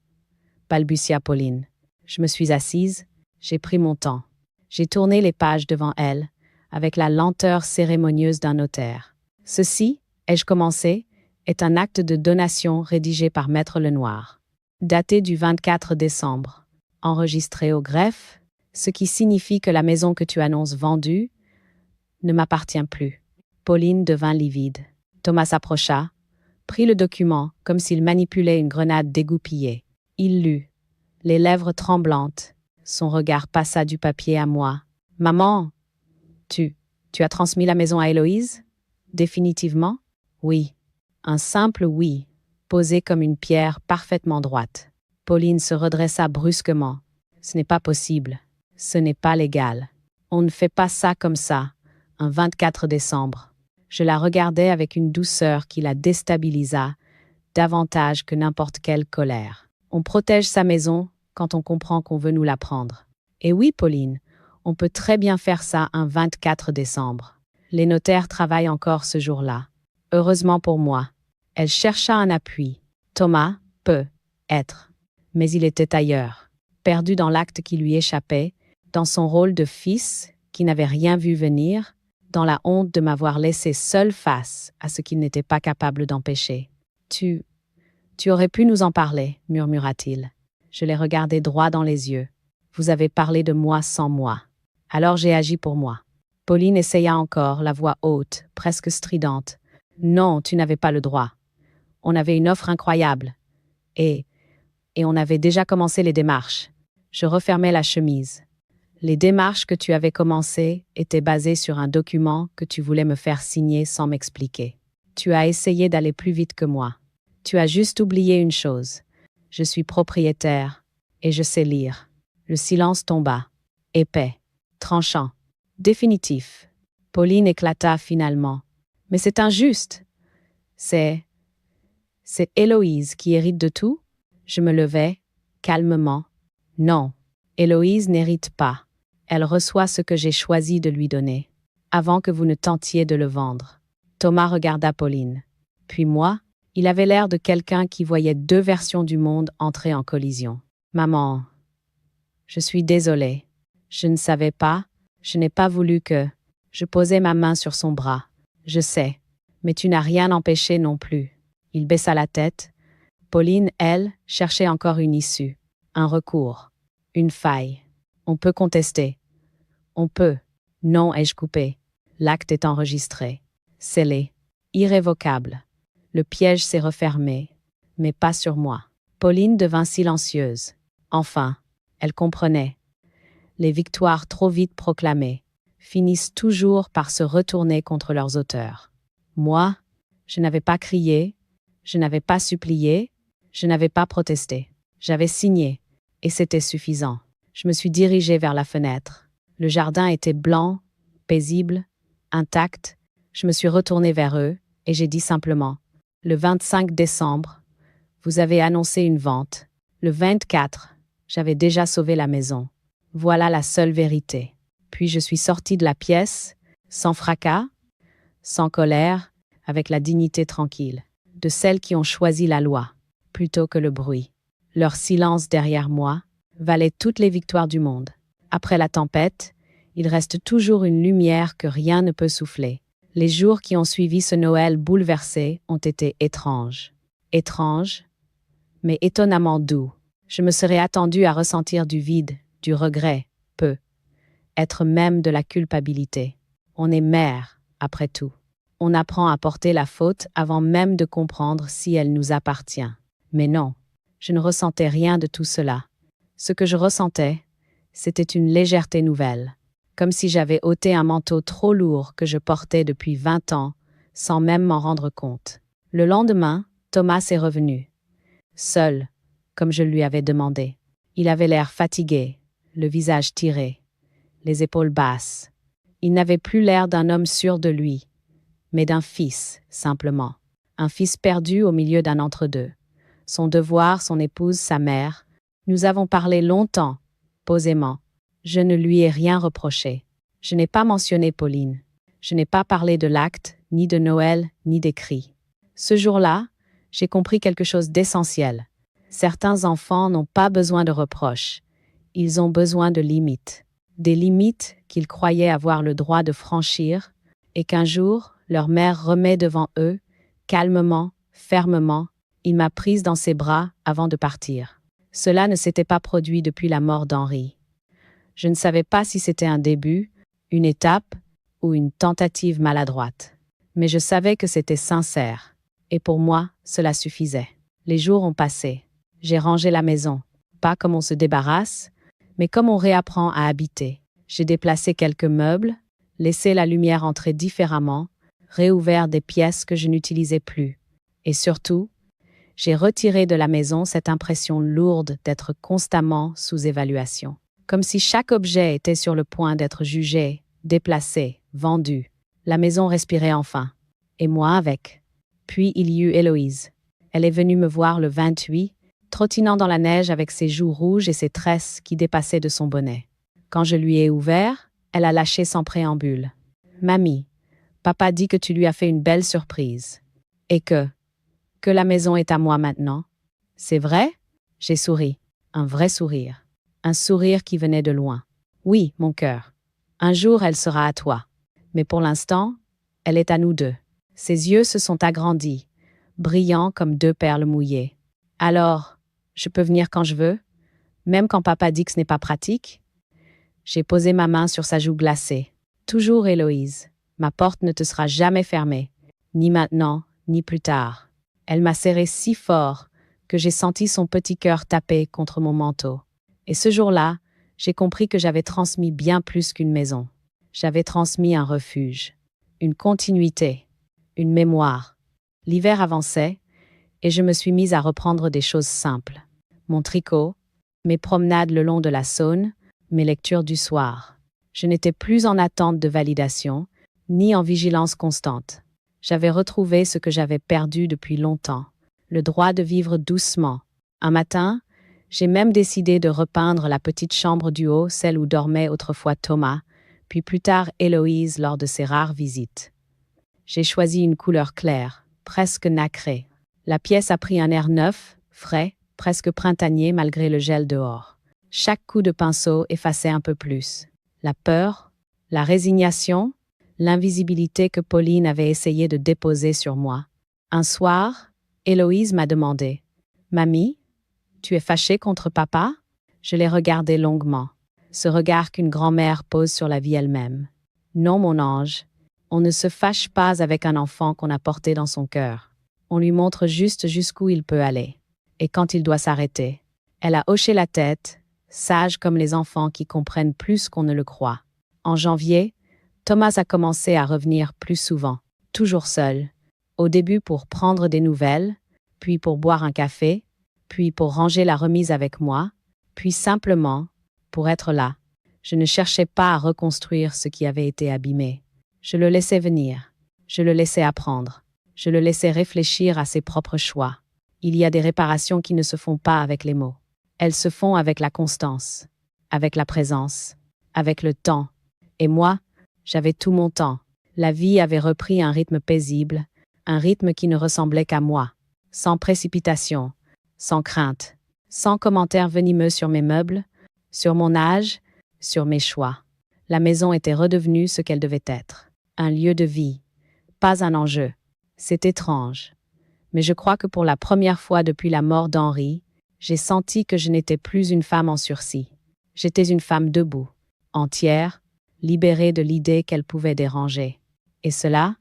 Balbutia Pauline. Je me suis assise, j'ai pris mon temps. J'ai tourné les pages devant elle, avec la lenteur cérémonieuse d'un notaire. Ceci, ai-je commencé, est un acte de donation rédigé par Maître Lenoir, daté du 24 décembre, enregistré au greffe, ce qui signifie que la maison que tu annonces vendue ne m'appartient plus. Pauline devint livide. Thomas s'approcha, prit le document comme s'il manipulait une grenade dégoupillée. Il lut, les lèvres tremblantes. Son regard passa du papier à moi. « Maman, tu as transmis la maison à Héloïse? Définitivement? » « Oui. » Un simple oui, posé comme une pierre parfaitement droite. Pauline se redressa brusquement. « Ce n'est pas possible. Ce n'est pas légal. On ne fait pas ça comme ça, un 24 décembre. » Je la regardais avec une douceur qui la déstabilisa, davantage que n'importe quelle colère. On protège sa maison quand on comprend qu'on veut nous la prendre. Et oui, Pauline, on peut très bien faire ça un 24 décembre. Les notaires travaillent encore ce jour-là. Heureusement pour moi. Elle chercha un appui. Thomas, peut être. Mais il était ailleurs, perdu dans l'acte qui lui échappait, dans son rôle de fils qui n'avait rien vu venir, dans la honte de m'avoir laissé seule face à ce qu'il n'était pas capable d'empêcher. Tu aurais pu nous en parler, murmura-t-il. Je l'ai regardé droit dans les yeux. Vous avez parlé de moi sans moi. Alors j'ai agi pour moi. Pauline essaya encore, la voix haute, presque stridente. Non, tu n'avais pas le droit. On avait une offre incroyable. Et on avait déjà commencé les démarches. Je refermai la chemise. Les démarches que tu avais commencées étaient basées sur un document que tu voulais me faire signer sans m'expliquer. Tu as essayé d'aller plus vite que moi. Tu as juste oublié une chose. Je suis propriétaire et je sais lire. Le silence tomba, épais, tranchant, définitif. Pauline éclata finalement. Mais c'est injuste. C'est Héloïse qui hérite de tout? Je me levai, calmement. Non, Héloïse n'hérite pas. Elle reçoit ce que j'ai choisi de lui donner, avant que vous ne tentiez de le vendre. Thomas regarda Pauline. Puis moi, il avait l'air de quelqu'un qui voyait deux versions du monde entrer en collision. Maman, je suis désolée. Je ne savais pas, je n'ai pas voulu que... Je posai ma main sur son bras. Je sais, mais tu n'as rien empêché non plus. Il baissa la tête. Pauline, elle, cherchait encore une issue, un recours, une faille. On peut contester. On peut. Non, ai-je coupé. L'acte est enregistré, scellé, irrévocable. Le piège s'est refermé, mais pas sur moi. Pauline devint silencieuse. Enfin, elle comprenait. Les victoires trop vite proclamées finissent toujours par se retourner contre leurs auteurs. Moi, je n'avais pas crié, je n'avais pas supplié, je n'avais pas protesté. J'avais signé, et c'était suffisant. Je me suis dirigée vers la fenêtre. Le jardin était blanc, paisible, intact. Je me suis retournée vers eux, et j'ai dit simplement, « Le 25 décembre, vous avez annoncé une vente. Le 24, j'avais déjà sauvé la maison. Voilà la seule vérité. » Puis je suis sortie de la pièce, sans fracas, sans colère, avec la dignité tranquille, de celles qui ont choisi la loi, plutôt que le bruit. Leur silence derrière moi valait toutes les victoires du monde. Après la tempête, il reste toujours une lumière que rien ne peut souffler. Les jours qui ont suivi ce Noël bouleversé ont été étranges. Étranges, mais étonnamment doux. Je me serais attendue à ressentir du vide, du regret, être même de la culpabilité. On est mère, après tout. On apprend à porter la faute avant même de comprendre si elle nous appartient. Mais non, je ne ressentais rien de tout cela. Ce que je ressentais, c'était une légèreté nouvelle, comme si j'avais ôté un manteau trop lourd que je portais depuis 20 ans, sans même m'en rendre compte. Le lendemain, Thomas est revenu. Seul, comme je lui avais demandé. Il avait l'air fatigué, le visage tiré, les épaules basses. Il n'avait plus l'air d'un homme sûr de lui, mais d'un fils, simplement. Un fils perdu au milieu d'un entre-deux. Son devoir, son épouse, sa mère. Nous avons parlé longtemps, posément. Je ne lui ai rien reproché. Je n'ai pas mentionné Pauline. Je n'ai pas parlé de l'acte, ni de Noël, ni des cris. Ce jour-là, j'ai compris quelque chose d'essentiel. Certains enfants n'ont pas besoin de reproches. Ils ont besoin de limites. Des limites qu'ils croyaient avoir le droit de franchir, et qu'un jour, leur mère remet devant eux, calmement, fermement. Il m'a prise dans ses bras avant de partir. Cela ne s'était pas produit depuis la mort d'Henri. Je ne savais pas si c'était un début, une étape ou une tentative maladroite. Mais je savais que c'était sincère. Et pour moi, cela suffisait. Les jours ont passé. J'ai rangé la maison. Pas comme on se débarrasse, mais comme on réapprend à habiter. J'ai déplacé quelques meubles, laissé la lumière entrer différemment, réouvert des pièces que je n'utilisais plus. Et surtout, j'ai retiré de la maison cette impression lourde d'être constamment sous évaluation. Comme si chaque objet était sur le point d'être jugé, déplacé, vendu. La maison respirait enfin. Et moi avec. Puis il y eut Héloïse. Elle est venue me voir le 28, trottinant dans la neige avec ses joues rouges et ses tresses qui dépassaient de son bonnet. Quand je lui ai ouvert, elle a lâché sans préambule. « Mamie, papa dit que tu lui as fait une belle surprise. Et que la maison est à moi maintenant. C'est vrai ?» J'ai souri. Un vrai sourire. Un sourire qui venait de loin. « Oui, mon cœur. Un jour, elle sera à toi. Mais pour l'instant, elle est à nous deux. » Ses yeux se sont agrandis, brillants comme deux perles mouillées. « Alors, je peux venir quand je veux, même quand papa dit que ce n'est pas pratique ?» J'ai posé ma main sur sa joue glacée. « Toujours, Héloïse. Ma porte ne te sera jamais fermée, ni maintenant, ni plus tard. » Elle m'a serré si fort que j'ai senti son petit cœur taper contre mon manteau. Et ce jour-là, j'ai compris que j'avais transmis bien plus qu'une maison. J'avais transmis un refuge, une continuité, une mémoire. L'hiver avançait, et je me suis mise à reprendre des choses simples. Mon tricot, mes promenades le long de la Saône, mes lectures du soir. Je n'étais plus en attente de validation, ni en vigilance constante. J'avais retrouvé ce que j'avais perdu depuis longtemps, le droit de vivre doucement. Un matin, j'ai même décidé de repeindre la petite chambre du haut, celle où dormait autrefois Thomas, puis plus tard Héloïse lors de ses rares visites. J'ai choisi une couleur claire, presque nacrée. La pièce a pris un air neuf, frais, presque printanier malgré le gel dehors. Chaque coup de pinceau effaçait un peu plus. La peur, la résignation, l'invisibilité que Pauline avait essayé de déposer sur moi. Un soir, Héloïse m'a demandé « Mamie, tu es fâchée contre papa ?» Je l'ai regardée longuement, ce regard qu'une grand-mère pose sur la vie elle-même. « Non, mon ange, on ne se fâche pas avec un enfant qu'on a porté dans son cœur. On lui montre juste jusqu'où il peut aller, et quand il doit s'arrêter. » Elle a hoché la tête, sage comme les enfants qui comprennent plus qu'on ne le croit. En janvier, Thomas a commencé à revenir plus souvent, toujours seul. Au début pour prendre des nouvelles, puis pour boire un café, puis pour ranger la remise avec moi, puis simplement pour être là. Je ne cherchais pas à reconstruire ce qui avait été abîmé. Je le laissais venir. Je le laissais apprendre. Je le laissais réfléchir à ses propres choix. Il y a des réparations qui ne se font pas avec les mots. Elles se font avec la constance, avec la présence, avec le temps. Et moi, j'avais tout mon temps. La vie avait repris un rythme paisible, un rythme qui ne ressemblait qu'à moi, sans précipitation, sans crainte, sans commentaires venimeux sur mes meubles, sur mon âge, sur mes choix. La maison était redevenue ce qu'elle devait être, un lieu de vie, pas un enjeu. C'est étrange, mais je crois que pour la première fois depuis la mort d'Henri, J'ai senti que je n'étais plus une femme en sursis. J'étais une femme debout, entière, libérée de l'idée qu'elle pouvait déranger. Et cela,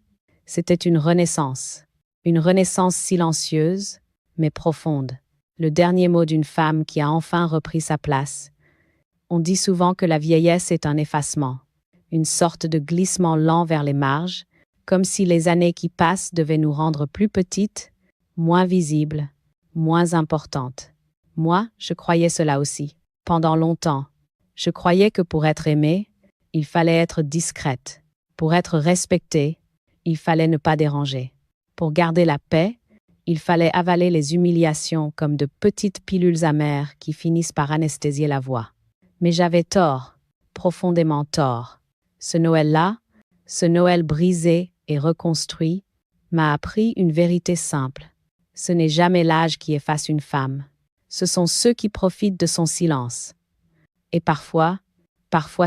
c'était une renaissance silencieuse, mais profonde. Le dernier mot d'une femme qui a enfin repris sa place. On dit souvent que la vieillesse est un effacement, une sorte de glissement lent vers les marges, comme si les années qui passent devaient nous rendre plus petites, moins visibles, moins importantes. Moi, je croyais cela aussi. Pendant longtemps, je croyais que pour être aimée, il fallait être discrète. Pour être respectée, il fallait ne pas déranger. Pour garder la paix, il fallait avaler les humiliations comme de petites pilules amères qui finissent par anesthésier la voix. Mais j'avais tort, profondément tort. Ce Noël-là, ce Noël brisé et reconstruit, m'a appris une vérité simple. Ce n'est jamais l'âge qui efface une femme. Ce sont ceux qui profitent de son silence. Et parfois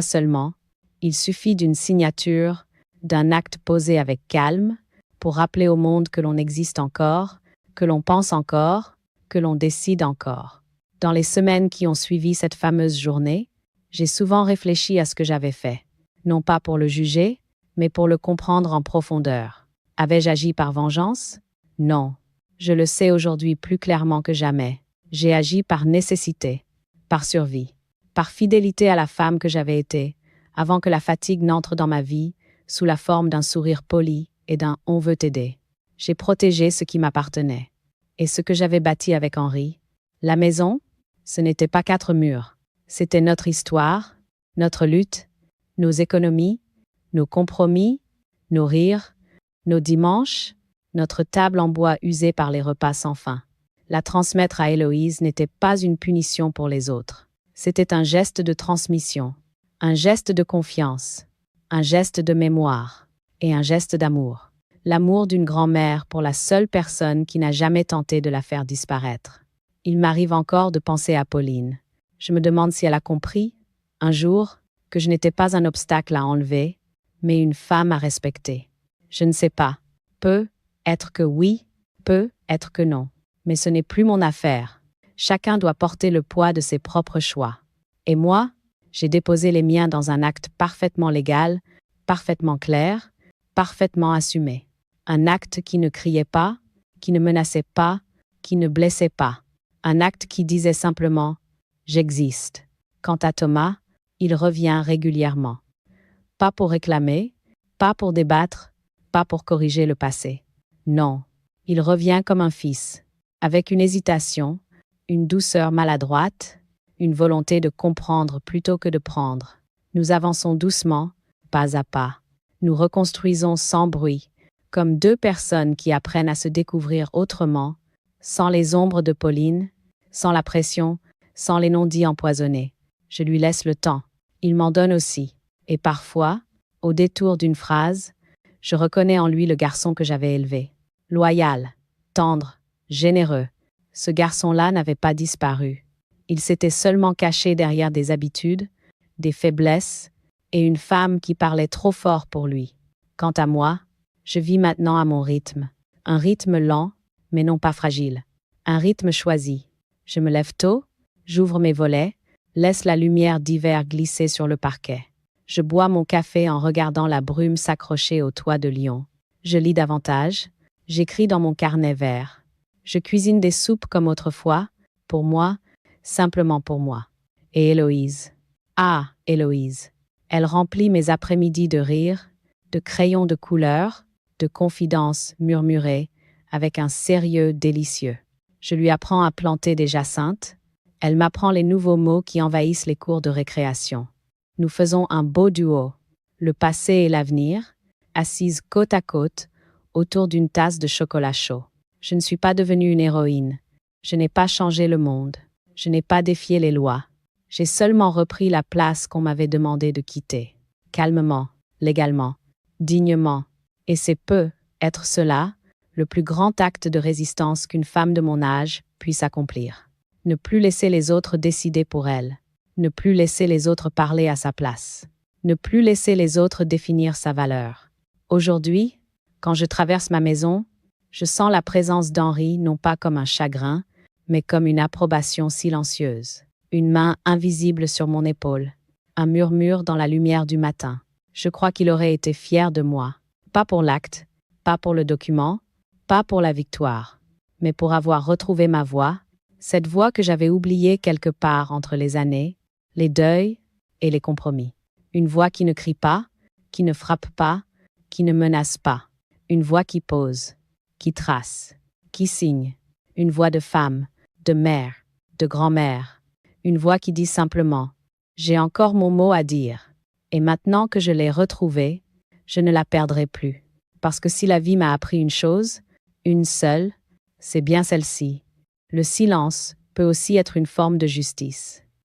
seulement, il suffit d'une signature, d'un acte posé avec calme, pour rappeler au monde que l'on existe encore, que l'on pense encore, que l'on décide encore. Dans les semaines qui ont suivi cette fameuse journée, j'ai souvent réfléchi à ce que j'avais fait, non pas pour le juger, mais pour le comprendre en profondeur. Avais-je agi par vengeance? Non. Je le sais aujourd'hui plus clairement que jamais. J'ai agi par nécessité, par survie, par fidélité à la femme que j'avais été, avant que la fatigue n'entre dans ma vie, sous la forme d'un sourire poli et d'un « on veut t'aider ». J'ai protégé ce qui m'appartenait. Et ce que j'avais bâti avec Henri, la maison, ce n'était pas 4 murs. C'était notre histoire, notre lutte, nos économies, nos compromis, nos rires, nos dimanches, notre table en bois usée par les repas sans fin. La transmettre à Héloïse n'était pas une punition pour les autres. C'était un geste de transmission, un geste de confiance, un geste de mémoire et un geste d'amour. L'amour d'une grand-mère pour la seule personne qui n'a jamais tenté de la faire disparaître. Il m'arrive encore de penser à Pauline. Je me demande si elle a compris, un jour, que je n'étais pas un obstacle à enlever, mais une femme à respecter. Je ne sais pas. Peut être que oui, peut être que non. Mais ce n'est plus mon affaire. Chacun doit porter le poids de ses propres choix. Et moi, j'ai déposé les miens dans un acte parfaitement légal, parfaitement clair, parfaitement assumé. Un acte qui ne criait pas, qui ne menaçait pas, qui ne blessait pas. Un acte qui disait simplement « j'existe ». Quant à Thomas, il revient régulièrement. Pas pour réclamer, pas pour débattre, pas pour corriger le passé. Non, il revient comme un fils, avec une hésitation, une douceur maladroite, une volonté de comprendre plutôt que de prendre. Nous avançons doucement, pas à pas. Nous reconstruisons sans bruit, comme 2 personnes qui apprennent à se découvrir autrement, sans les ombres de Pauline, sans la pression, sans les non-dits empoisonnés. Je lui laisse le temps. Il m'en donne aussi. Et parfois, au détour d'une phrase, je reconnais en lui le garçon que j'avais élevé. Loyal, tendre, généreux. Ce garçon-là n'avait pas disparu. Il s'était seulement caché derrière des habitudes, des faiblesses, et une femme qui parlait trop fort pour lui. Quant à moi, je vis maintenant à mon rythme. Un rythme lent, mais non pas fragile. Un rythme choisi. Je me lève tôt, j'ouvre mes volets, laisse la lumière d'hiver glisser sur le parquet. Je bois mon café en regardant la brume s'accrocher au toit de Lyon. Je lis davantage, j'écris dans mon carnet vert. Je cuisine des soupes comme autrefois, pour moi, simplement pour moi. Et Héloïse. Ah, Héloïse. Elle remplit mes après-midi de rire, de crayons de couleur, de confidences murmurées, avec un sérieux délicieux. Je lui apprends à planter des jacinthes. Elle m'apprend les nouveaux mots qui envahissent les cours de récréation. Nous faisons un beau duo, le passé et l'avenir, assises côte à côte, autour d'une tasse de chocolat chaud. Je ne suis pas devenue une héroïne. Je n'ai pas changé le monde. Je n'ai pas défié les lois. J'ai seulement repris la place qu'on m'avait demandé de quitter. Calmement, légalement, dignement. Et c'est être cela, le plus grand acte de résistance qu'une femme de mon âge puisse accomplir. Ne plus laisser les autres décider pour elle. Ne plus laisser les autres parler à sa place. Ne plus laisser les autres définir sa valeur. Aujourd'hui, quand je traverse ma maison, je sens la présence d'Henri non pas comme un chagrin, mais comme une approbation silencieuse. Une main invisible sur mon épaule, un murmure dans la lumière du matin. Je crois qu'il aurait été fier de moi. Pas pour l'acte, pas pour le document, pas pour la victoire, mais pour avoir retrouvé ma voix, cette voix que j'avais oubliée quelque part entre les années, les deuils et les compromis. Une voix qui ne crie pas, qui ne frappe pas, qui ne menace pas. Une voix qui pose, qui trace, qui signe. Une voix de femme, de mère, de grand-mère. Une voix qui dit simplement « J'ai encore mon mot à dire. Et maintenant que je l'ai retrouvée, je ne la perdrai plus. Parce que si la vie m'a appris une chose, une seule, c'est bien celle-ci. Le silence peut aussi être une forme de justice. »